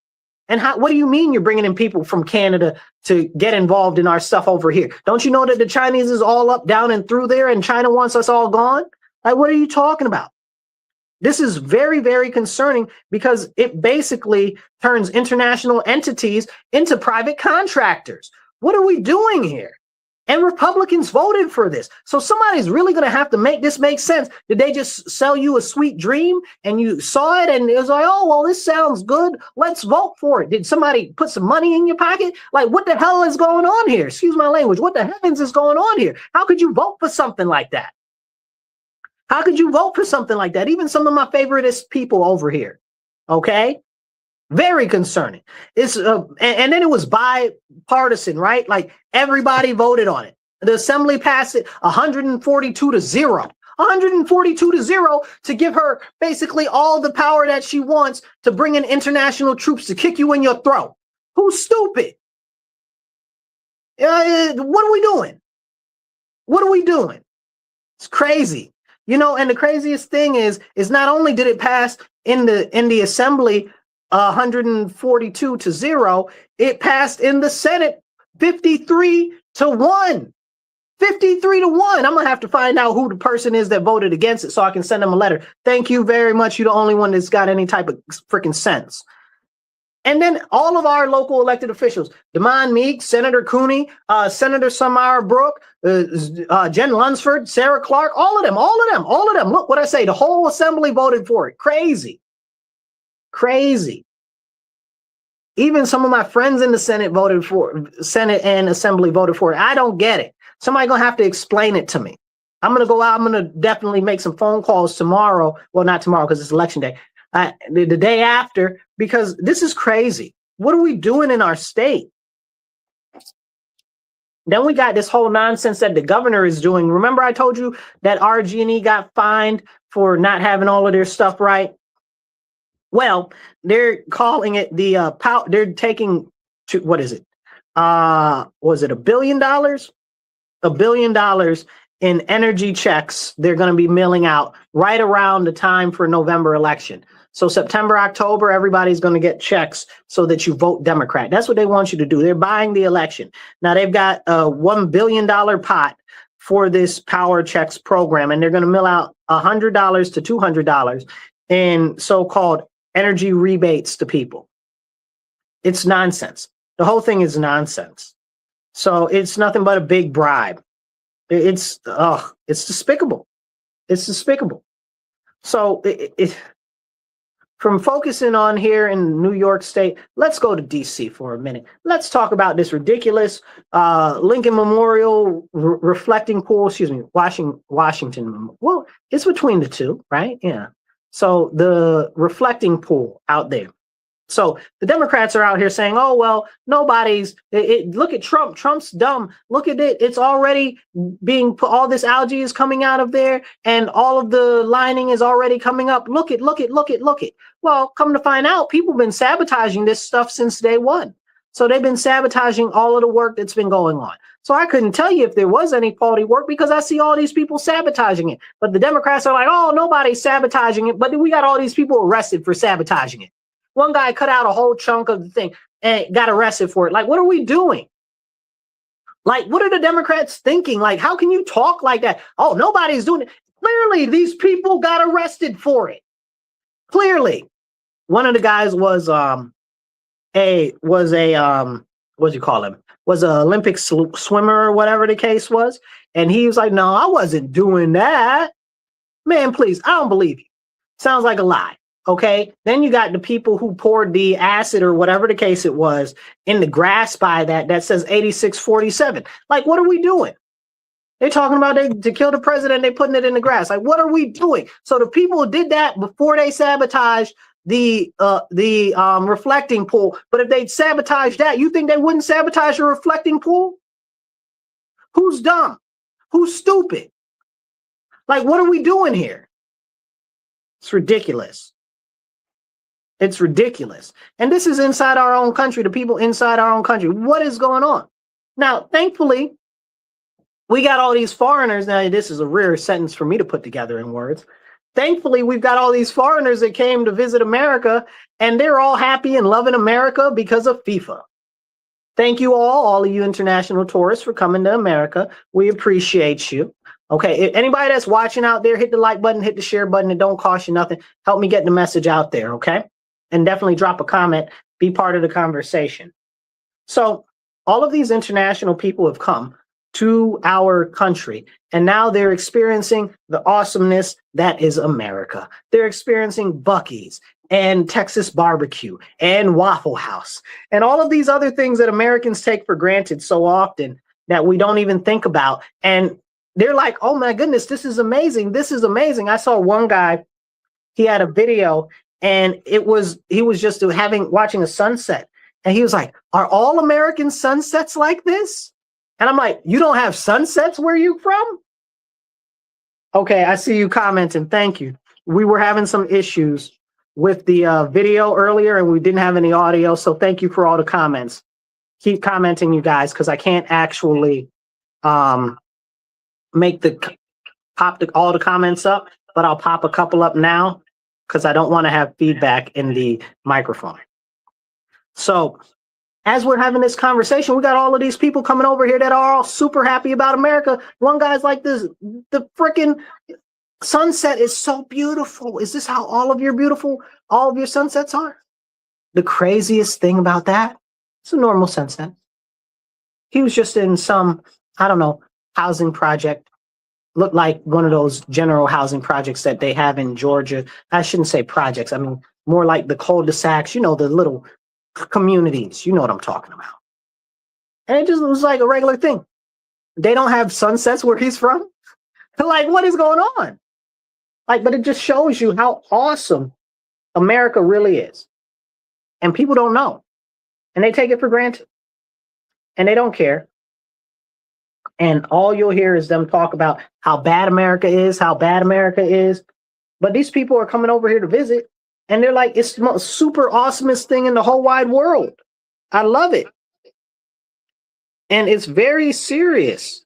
And what do you mean you're bringing in people from Canada to get involved in our stuff over here? Don't you know that the Chinese is all up, down, and through there, and China wants us all gone? Like, what are you talking about? This is very, very concerning, because it basically turns international entities into private contractors. What are we doing here? And Republicans voted for this. So somebody's really going to have to make this make sense. Did they just sell you a sweet dream and you saw it and it was like, oh, well, this sounds good. Let's vote for it. Did somebody put some money in your pocket? Like, what the hell is going on here? Excuse my language. What the heavens is going on here? How could you vote for something like that? How could you vote for something like that? Even some of my favoriteest people over here. Okay. Very concerning. It's and then it was bipartisan, right? Like, everybody voted on it. The assembly passed it 142 to 0. 142 to 0 to give her basically all the power that she wants to bring in international troops to kick you in your throat. Who's stupid? What are we doing? What are we doing? It's crazy. And the craziest thing is not only did it pass in the assembly 142 to 0, it passed in the Senate 53 to 1. 53 to 1. I'm gonna have to find out who the person is that voted against it so I can send them a letter. Thank you very much. You're the only one that's got any type of freaking sense. And then all of our local elected officials, Damon Meeks, Senator Cooney, Senator Samara Brooke, Jen Lunsford, Sarah Clark, all of them. Look what I say. The whole assembly voted for it. Crazy. Even some of my friends in the Senate and assembly voted for it. I don't get it. Somebody gonna have to explain it to me. I'm gonna go out. I'm gonna definitely make some phone calls tomorrow. Well, not tomorrow because it's election day. The day after, because this is crazy. What are we doing in our state? Then we got this whole nonsense that the governor is doing. Remember I told you that RG&E got fined for not having all of their stuff right? Well, they're calling it the they're taking to, what is it? Was it $1 billion? $1 billion in energy checks they're going to be mailing out right around the time for November election. So September, October, everybody's going to get checks so that you vote Democrat. That's what they want you to do. They're buying the election. Now they've got a $1 billion pot for this power checks program, and they're going to mail out $100 to $200 in so-called energy rebates to people. It's nonsense. The whole thing is nonsense. So it's nothing but a big bribe. It's despicable. It's despicable. So from focusing on here in New York State, let's go to DC for a minute. Let's talk about this ridiculous Lincoln Memorial reflecting pool, Washington. Well, it's between the two, right? Yeah. So the reflecting pool out there. So the Democrats are out here saying, oh, well, look at Trump. Trump's dumb. Look at it. It's already being put. All this algae is coming out of there and all of the lining is already coming up. Look it. Well, come to find out, people have been sabotaging this stuff since day one. So they've been sabotaging all of the work that's been going on. So I couldn't tell you if there was any faulty work because I see all these people sabotaging it. But the Democrats are like, oh, nobody's sabotaging it. But we got all these people arrested for sabotaging it. One guy cut out a whole chunk of the thing and got arrested for it. Like, what are we doing? Like, what are the Democrats thinking? Like, how can you talk like that? Oh, nobody's doing it. Clearly, these people got arrested for it. Clearly. One of the guys was was an Olympic swimmer or whatever the case was. And he was like, no, I wasn't doing that. Man, please, I don't believe you. Sounds like a lie. Okay. Then you got the people who poured the acid or whatever the case it was in the grass by that says 8647. Like, what are we doing? They're talking about to kill the president, they putting it in the grass. Like, what are we doing? So the people who did that before they sabotaged the reflecting pool. But if they'd sabotage that, you think they wouldn't sabotage a reflecting pool? Who's dumb? Who's stupid? Like, what are we doing here? It's ridiculous. It's ridiculous. And this is inside our own country, the people inside our own country. What is going on? Now, thankfully, we got all these foreigners. Now, this is a rare sentence for me to put together in words. Thankfully, we've got all these foreigners that came to visit America, and they're all happy and loving America because of FIFA. Thank you all of you international tourists for coming to America. We appreciate you. Okay, anybody that's watching out there, hit the like button, hit the share button. It don't cost you nothing. Help me get the message out there, okay? And definitely drop a comment. Be part of the conversation. So all of these international people have come to our country, and now they're experiencing the awesomeness that is America. They're experiencing Buc-ee's and Texas barbecue and Waffle House and all of these other things that Americans take for granted so often that we don't even think about. And they're like, oh my goodness, this is amazing. This is amazing. I saw one guy, he had a video, and he was just watching a sunset. And he was like, are all American sunsets like this? And I'm like, you don't have sunsets where you from? Okay, I see you commenting. Thank you. We were having some issues with the video earlier, and we didn't have any audio. So thank you for all the comments. Keep commenting, you guys, because I can't actually pop all the comments up, but I'll pop a couple up now because I don't want to have feedback in the microphone. So as we're having this conversation, we got all of these people coming over here that are all super happy about America. One guy's like, this, the freaking sunset is so beautiful. Is this how all of your sunsets are? The craziest thing about that, it's a normal sunset. He was just in some, I don't know, housing project. Looked like one of those general housing projects that they have in Georgia. I shouldn't say projects. I mean, more like the cul-de-sacs, you know, the little communities. You know what I'm talking about. And it just was like a regular thing. They don't have sunsets where he's from. Like, what is going on? Like, but it just shows you how awesome America really is. And people don't know. And they take it for granted. And they don't care. And all you'll hear is them talk about how bad America is, how bad America is. But these people are coming over here to visit, and they're like, it's the most super awesomest thing in the whole wide world. I love it. And it's very serious.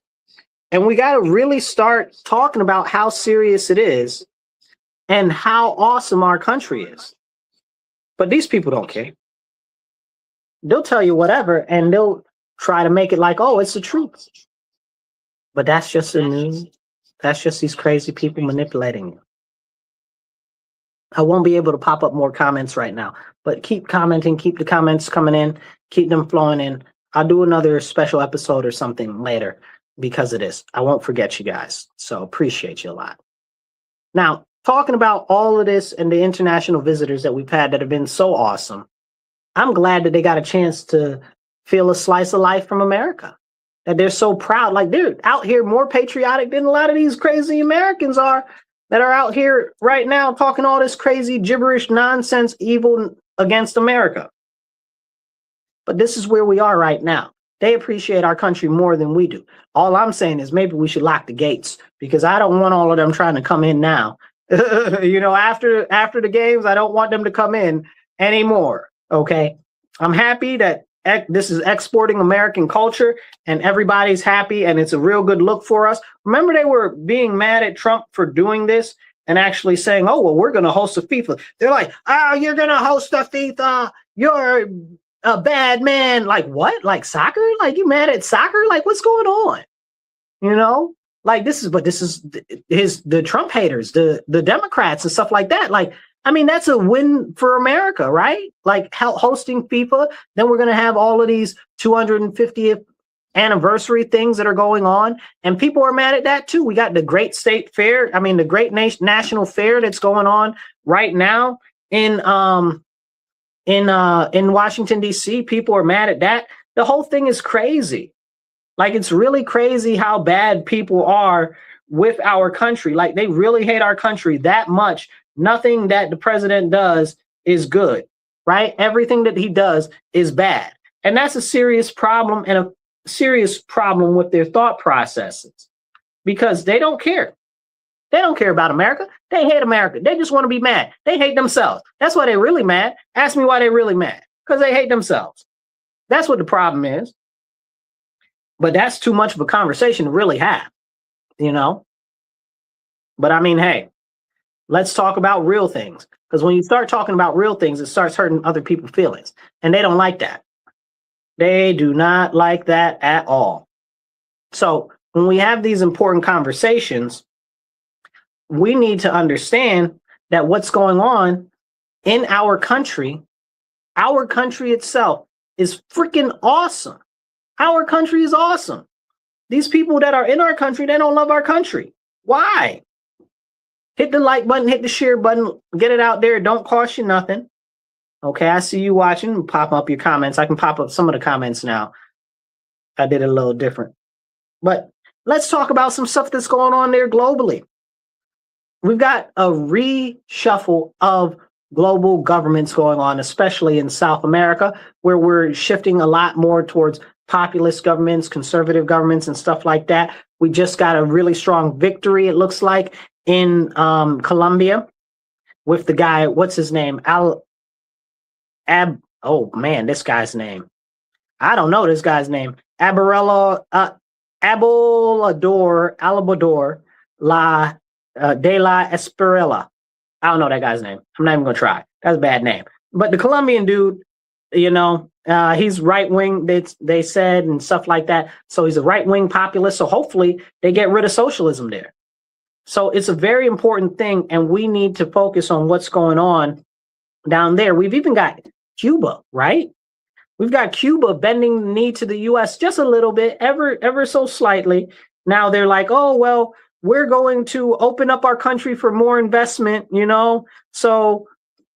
And we got to really start talking about how serious it is and how awesome our country is. But these people don't care. They'll tell you whatever, and they'll try to make it like, oh, it's the truth. But that's just the news. That's just these crazy people manipulating you. I won't be able to pop up more comments right now, but keep commenting, keep the comments coming in, keep them flowing in. I'll do another special episode or something later because of this. I won't forget you guys. So appreciate you a lot. Now, talking about all of this and the international visitors that we've had that have been so awesome, I'm glad that they got a chance to feel a slice of life from America. That they're so proud, like they're out here more patriotic than a lot of these crazy Americans are that are out here right now talking all this crazy gibberish, nonsense, evil against America. But this is where we are right now. They appreciate our country more than we do. All I'm saying is maybe we should lock the gates because I don't want all of them trying to come in now. You know, after the games, I don't want them to come in anymore. Okay. I'm happy that this is exporting American culture and everybody's happy and it's a real good look for us. Remember, they were being mad at Trump for doing this and actually saying, oh, well, we're going to host a FIFA. They're like, oh, you're going to host a FIFA. You're a bad man. Like what? Like soccer? Like you mad at soccer? Like what's going on? You know, like this is the Trump haters, the Democrats and stuff like that. Like, I mean, that's a win for America, right? Like hosting FIFA. Then we're going to have all of these 250th anniversary things that are going on. And people are mad at that, too. We got the great state fair. I mean, the great national fair that's going on right now in Washington, D.C. People are mad at that. The whole thing is crazy. Like, it's really crazy how bad people are with our country. Like, they really hate our country that much. Nothing that the president does is good, right? Everything that he does is bad. And that's a serious problem, and a serious problem with their thought processes, because they don't care. They don't care about America. They hate America. They just want to be mad. They hate themselves. That's why they're really mad. Ask me why they're really mad. Because they hate themselves. That's what the problem is. But that's too much of a conversation to really have, you know? But I mean, hey, let's talk about real things. Because when you start talking about real things, it starts hurting other people's feelings. And they don't like that. They do not like that at all. So when we have these important conversations, we need to understand that what's going on in our country itself is freaking awesome. Our country is awesome. These people that are in our country, they don't love our country. Why? Hit the like button, hit the share button, get it out there. It don't cost you nothing. Okay, I see you watching. Pop up your comments. I can pop up some of the comments now. I did it a little different. But let's talk about some stuff that's going on there globally. We've got a reshuffle of global governments going on, especially in South America, where we're shifting a lot more towards populist governments, conservative governments, and stuff like that. We just got a really strong victory, it looks like, in Colombia with the guy, what's his name? Oh man, this guy's name. I don't know this guy's name. Abelardo de la Espriella. I don't know that guy's name. I'm not even gonna try. That's a bad name. But the Colombian dude, you know, he's right wing. They said and stuff like that. So he's a right wing populist. So hopefully they get rid of socialism there. So it's a very important thing, and we need to focus on what's going on down there. We've even got Cuba, right? We've got Cuba bending the knee to the U.S. just a little bit, ever so slightly. Now they're like, oh well, we're going to open up our country for more investment, you know, so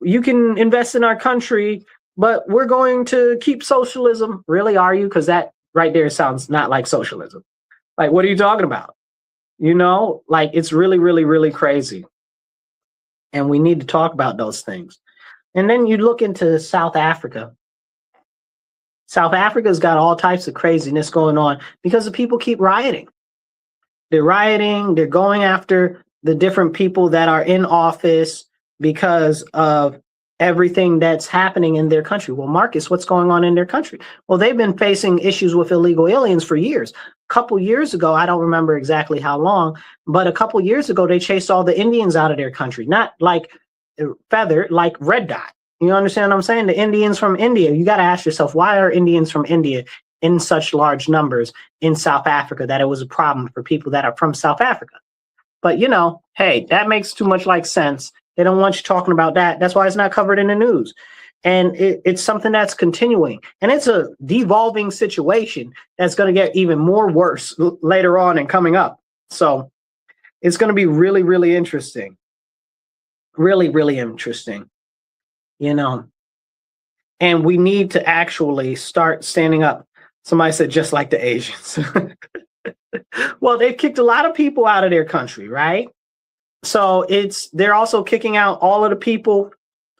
you can invest in our country, but we're going to keep socialism. Really, are you? Because that right there sounds not like socialism. Like, what are you talking about? You know, like, it's really, really, really crazy. And we need to talk about those things. And then you look into South Africa. South Africa's got all types of craziness going on because the people keep rioting. They're rioting, they're going after the different people that are in office because of everything that's happening in their country. Well, Marcus, what's going on in their country? Well, they've been facing issues with illegal aliens for years. A couple years ago, I don't remember exactly how long, but a couple years ago, they chased all the Indians out of their country. Not like feather, like red dot. You understand what I'm saying? The Indians from India. You got to ask yourself, why are Indians from India in such large numbers in South Africa, that it was a problem for people that are from South Africa? But, you know, hey, that makes too much like sense. They don't want you talking about that. That's why it's not covered in the news. And it's something that's continuing. And it's a devolving situation that's going to get even more worse later on and coming up. So it's going to be really, really interesting. Really, really interesting. You know, and we need to actually start standing up. Somebody said, just like the Asians. Well, they've kicked a lot of people out of their country, right? So they're also kicking out all of the people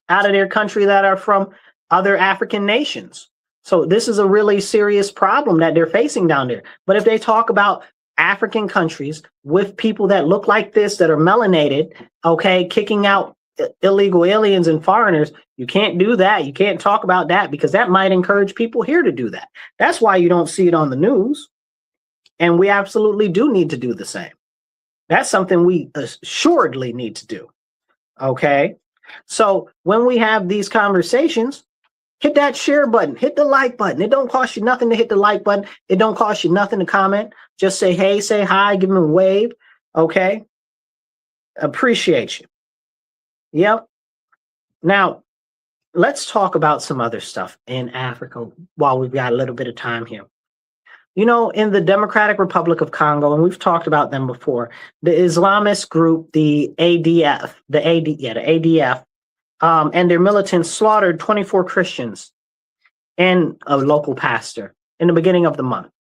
out of their country that are from other African nations. So this is a really serious problem that they're facing down there. But if they talk about African countries with people that look like this, that are melanated, okay, kicking out illegal aliens and foreigners, you can't do that. You can't talk about that because that might encourage people here to do that. That's why you don't see it on the news. And we absolutely do need to do the same. That's something we assuredly need to do. Okay. So when we have these conversations, hit that share button, hit the like button. It don't cost you nothing to hit the like button. It don't cost you nothing to comment. Just say, hey, say hi, give them a wave. Okay. Appreciate you. Yep. Now, let's talk about some other stuff in Africa while we've got a little bit of time here. You know, in the Democratic Republic of Congo, and we've talked about them before, the Islamist group, the ADF, and their militants slaughtered 24 Christians and a local pastor in the beginning of the month.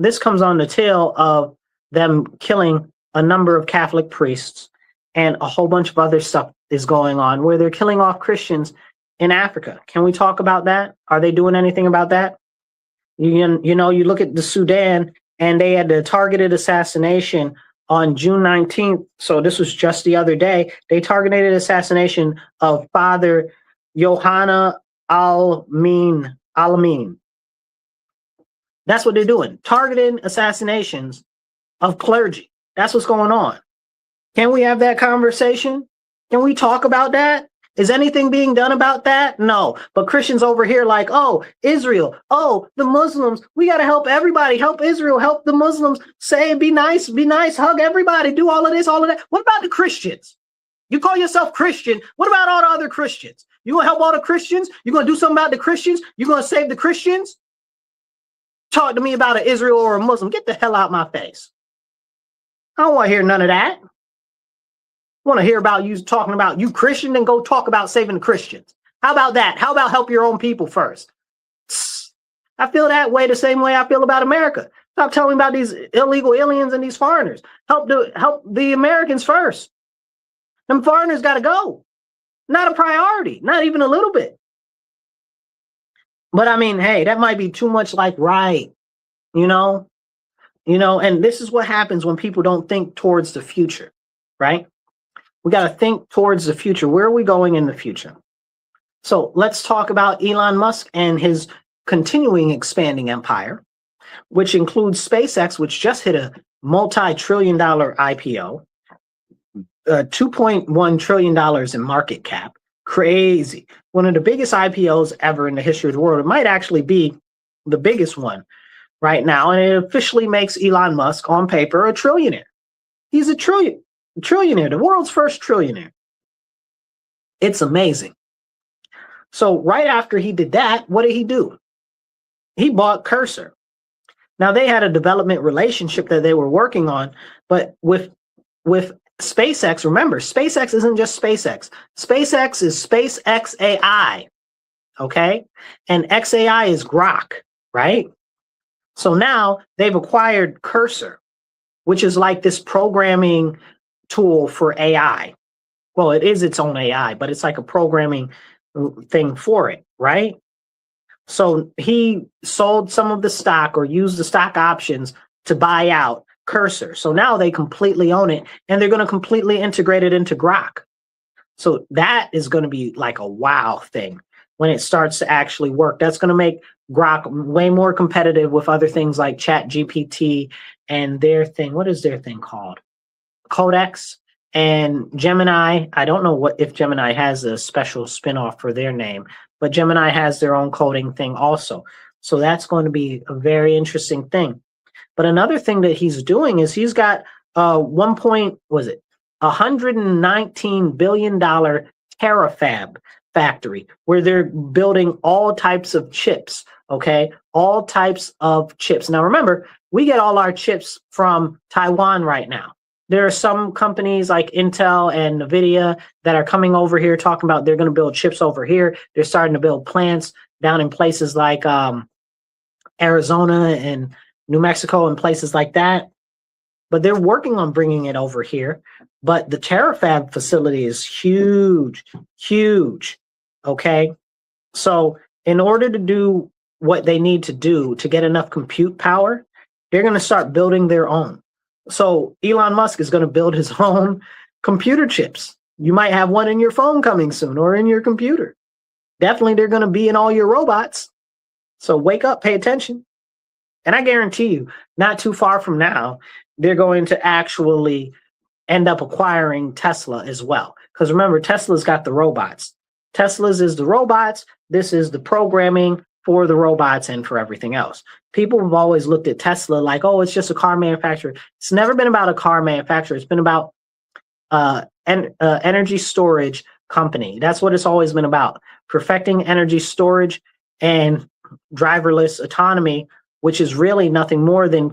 this comes on the tail of them killing a number of Catholic priests, and a whole bunch of other stuff is going on where they're killing off Christians in Africa. Can we talk about that? Are they doing anything about that? You know, you look at the Sudan, and they had the targeted assassination on June 19th. So this was just the other day. They targeted assassination of Father Yohanna Al-Amin. That's what they're doing. Targeted assassinations of clergy. That's what's going on. Can we have that conversation? Can we talk about that? Is anything being done about that? No. But Christians over here like, oh, Israel, oh, the Muslims, we got to help everybody, help Israel, help the Muslims, say, be nice, hug everybody, do all of this, all of that. What about the Christians? You call yourself Christian. What about all the other Christians? You going to help all the Christians? You going to do something about the Christians? You going to save the Christians? Talk to me about an Israel or a Muslim. Get the hell out my face. I don't want to hear none of that. Want to hear about you talking about you Christian, then go talk about saving the Christians. How about that? How about help your own people first? I feel that way the same way I feel about America. Stop telling me about these illegal aliens and these foreigners. Help the Americans first. Them foreigners got to go. Not a priority, not even a little bit. But I mean, hey, that might be too much like right, you know, and this is what happens when people don't think towards the future, right? We got to think towards the future. Where are we going in the future? So let's talk about Elon Musk and his continuing expanding empire, which includes SpaceX, which just hit a multi-trillion-dollar IPO, $2.1 trillion in market cap. Crazy. One of the biggest IPOs ever in the history of the world. It might actually be the biggest one right now. And it officially makes Elon Musk on paper a trillionaire. He's a trillionaire, the world's first trillionaire. It's amazing. So right after he did that, what did he do? He bought Cursor. Now they had a development relationship that they were working on, but with SpaceX, remember, SpaceX isn't just SpaceX. SpaceX is SpaceX AI, okay? And XAI is Grok, right? So now they've acquired Cursor, which is like this programming tool for AI. Well, it is its own AI, but it's like a programming thing for it, right? So he sold some of the stock or used the stock options to buy out Cursor. So now they completely own it, and they're going to completely integrate it into Grok. So that is going to be like a wow thing when it starts to actually work. That's going to make Grok way more competitive with other things like ChatGPT and their thing. What is their thing called? Codex and Gemini. I don't know if Gemini has a special spinoff for their name, but Gemini has their own coding thing also. So that's going to be a very interesting thing. But another thing that he's doing is he's got $119 billion terafab factory where they're building all types of chips, okay? All types of chips. Now, remember, we get all our chips from Taiwan right now. There are some companies like Intel and NVIDIA that are coming over here talking about they're going to build chips over here. They're starting to build plants down in places like Arizona and New Mexico and places like that. But they're working on bringing it over here. But the terafab facility is huge, huge, okay? So in order to do what they need to do to get enough compute power, they're going to start building their own. So Elon Musk is going to build his own computer chips. You might have one in your phone coming soon or in your computer. Definitely they're going to be in all your robots. So wake up, pay attention. And I guarantee you, not too far from now, they're going to actually end up acquiring Tesla as well. Because remember, Tesla's got the robots. Tesla's is the robots. This is the programming for the robots and for everything else. People have always looked at Tesla like, oh, it's just a car manufacturer. It's never been about a car manufacturer. It's been about energy storage company. That's what it's always been about. Perfecting energy storage and driverless autonomy, which is really nothing more than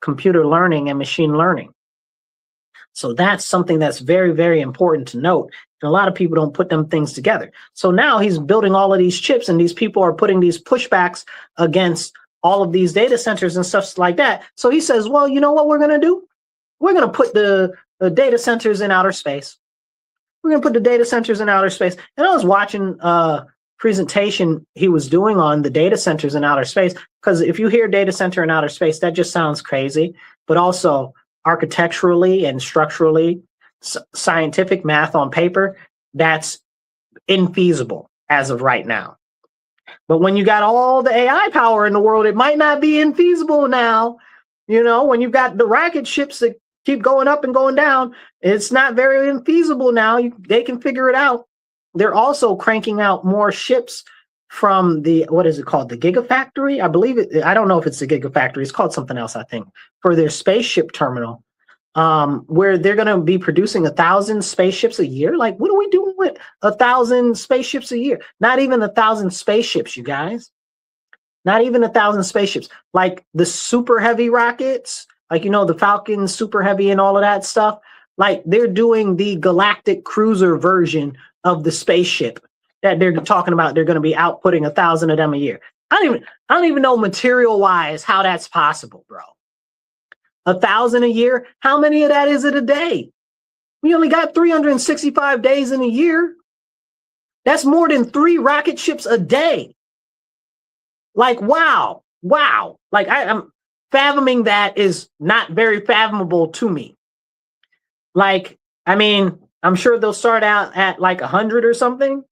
computer learning and machine learning. So that's something that's very, very important to note. And a lot of people don't put them things together. So now he's building all of these chips, and these people are putting these pushbacks against all of these data centers and stuff like that. So he says, well, you know what we're going to do? We're going to put the data centers in outer space. We're going to put the data centers in outer space. And I was watching a presentation he was doing on the data centers in outer space, because if you hear data center in outer space, that just sounds crazy. But also architecturally and structurally, scientific math on paper, that's infeasible as of right now. But when you got all the AI power in the world, it might not be infeasible now. You know, when you've got the rocket ships that keep going up and going down, it's not very infeasible now. They can figure it out. They're also cranking out more ships from the, what is it called? The Gigafactory? I believe it. I don't know if it's the Gigafactory. It's called something else, I think, for their spaceship terminal, where they're going to be producing 1,000 spaceships a year. Like, what are we doing with 1,000 spaceships a year? Not even 1,000 spaceships, you guys. Not even 1,000 spaceships. Like the super heavy rockets, like, you know, the Falcon super heavy and all of that stuff. Like, they're doing the galactic cruiser version of the spaceship that they're talking about. They're going to be outputting 1,000 of them a year. I don't even know material wise how that's possible, bro. 1,000 a year. How many of that is it a day? We only got 365 days in a year. That's more than 3 rocket ships a day. Like, wow. Like, I'm fathoming that is not very fathomable to me. Like, I mean, I'm sure they'll start out at like 100 or something.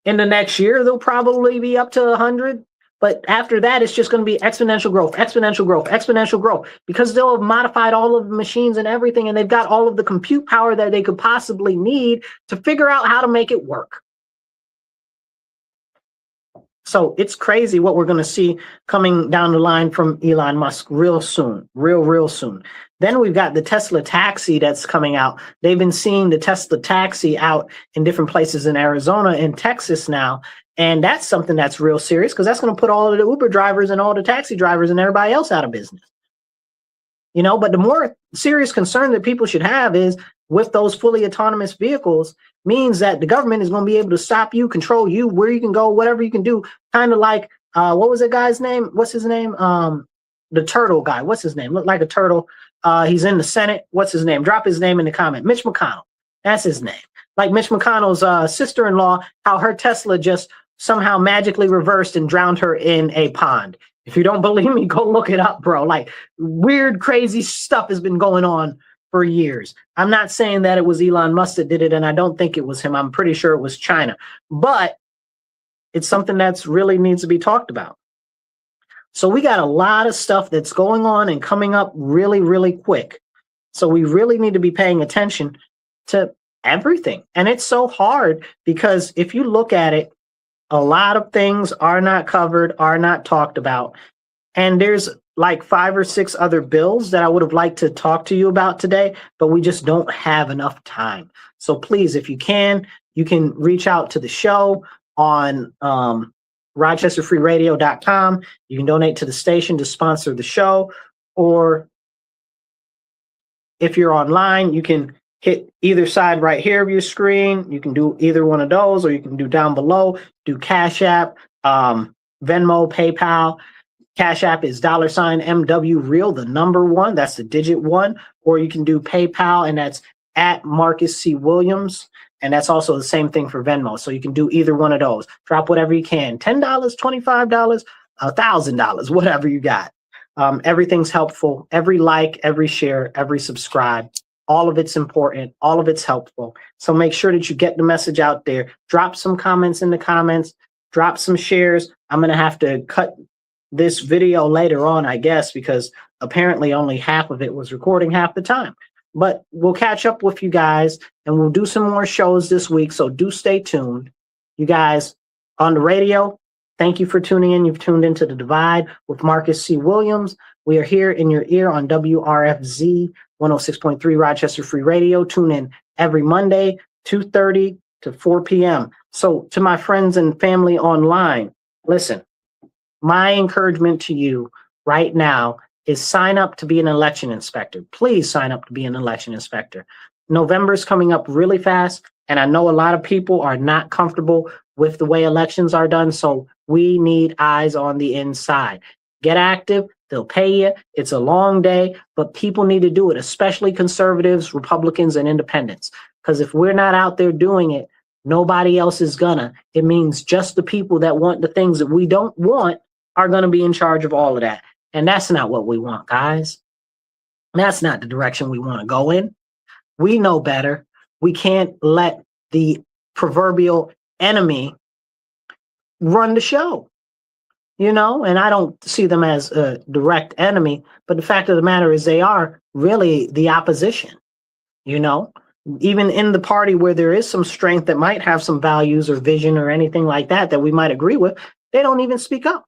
In the next year, they'll probably be up to 100. But after that, it's just going to be exponential growth, exponential growth, exponential growth, because they'll have modified all of the machines and everything, and they've got all of the compute power that they could possibly need to figure out how to make it work. So it's crazy what we're going to see coming down the line from Elon Musk real soon, real soon. Then we've got the Tesla taxi that's coming out. They've been seeing the Tesla taxi out in different places in Arizona and Texas now. And that's something that's real serious, because that's going to put all of the Uber drivers and all the taxi drivers and everybody else out of business. You know, but the more serious concern that people should have is with those fully autonomous vehicles means that the government is going to be able to stop you, control you, where you can go, whatever you can do. Kind of like, what was that guy's name? What's his name? The turtle guy. What's his name? Looked like a turtle. He's in the Senate. What's his name? Drop his name in the comment. Mitch McConnell. That's his name. Like Mitch McConnell's sister-in-law, how her Tesla just somehow magically reversed and drowned her in a pond. If you don't believe me, go look it up, bro. Like, weird, crazy stuff has been going on for years. I'm not saying that it was Elon Musk that did it, and I don't think it was him. I'm pretty sure it was China. But it's something that's really needs to be talked about. So we got a lot of stuff that's going on and coming up really quick. So we really need to be paying attention to everything. And it's so hard because if you look at it, a lot of things are not covered, are not talked about. And there's like 5 or 6 other bills that I would have liked to talk to you about today, but we just don't have enough time. So please, if you can reach out to the show on RochesterFreeRadio.com. You can donate to the station to sponsor the show, or if you're online, you can hit either side right here of your screen. You can do either one of those, or you can do down below, do Cash App, Venmo, PayPal. Cash App is $MW Real, the number 1. That's the digit 1. Or you can do PayPal, and that's at Marcus C. Williams. And that's also the same thing for Venmo. So you can do either one of those. Drop whatever you can. $10, $25, $1,000, whatever you got. Everything's helpful. Every like, every share, every subscribe. All of it's important. All of it's helpful. So make sure that you get the message out there. Drop some comments in the comments. Drop some shares. I'm going to have to cut this video later on, I guess, because apparently only half of it was recording half the time. But we'll catch up with you guys, and we'll do some more shows this week. So do stay tuned. You guys on the radio, thank you for tuning in. You've tuned into The Divide with Marcus C. Williams. We are here in your ear on WRFZ 106.3 Rochester Free Radio. Tune in every Monday, 2:30 to 4 p.m. So to my friends and family online, listen, my encouragement to you right now is sign up to be an election inspector. Please sign up to be an election inspector. November's coming up really fast, and I know a lot of people are not comfortable with the way elections are done, so we need eyes on the inside. Get active. They'll pay you. It's a long day, but people need to do it, especially conservatives, Republicans, and independents. Because if we're not out there doing it, nobody else is gonna. It means just the people that want the things that we don't want are gonna be in charge of all of that. And that's not what we want, guys. That's not the direction we want to go in. We know better. We can't let the proverbial enemy run the show, and I don't see them as a direct enemy, but the fact of the matter is they are really the opposition, even in the party where there is some strength that might have some values or vision or anything like that we might agree with, they don't even speak up.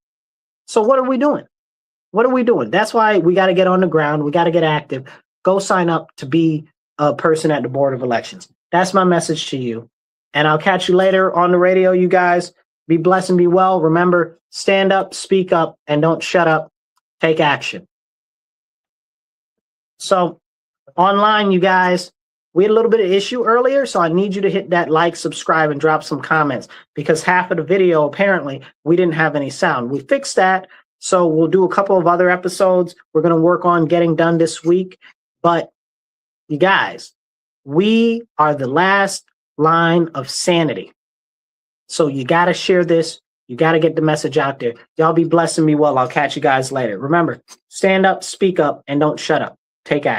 So what are we doing? What are we doing? That's why we got to get on the ground. We got to get active. Go sign up to be a person at the Board of Elections. That's my message to you. And I'll catch you later on the radio, you guys. Be blessed and be well. Remember, stand up, speak up, and don't shut up. Take action. So online, you guys, we had a little bit of issue earlier, so I need you to hit that like, subscribe, and drop some comments because half of the video, apparently, we didn't have any sound. We fixed that. So we'll do a couple of other episodes we're going to work on getting done this week. But you guys, we are the last line of sanity. So you got to share this. You got to get the message out there. Y'all be blessed and be well. I'll catch you guys later. Remember, stand up, speak up, and don't shut up. Take action.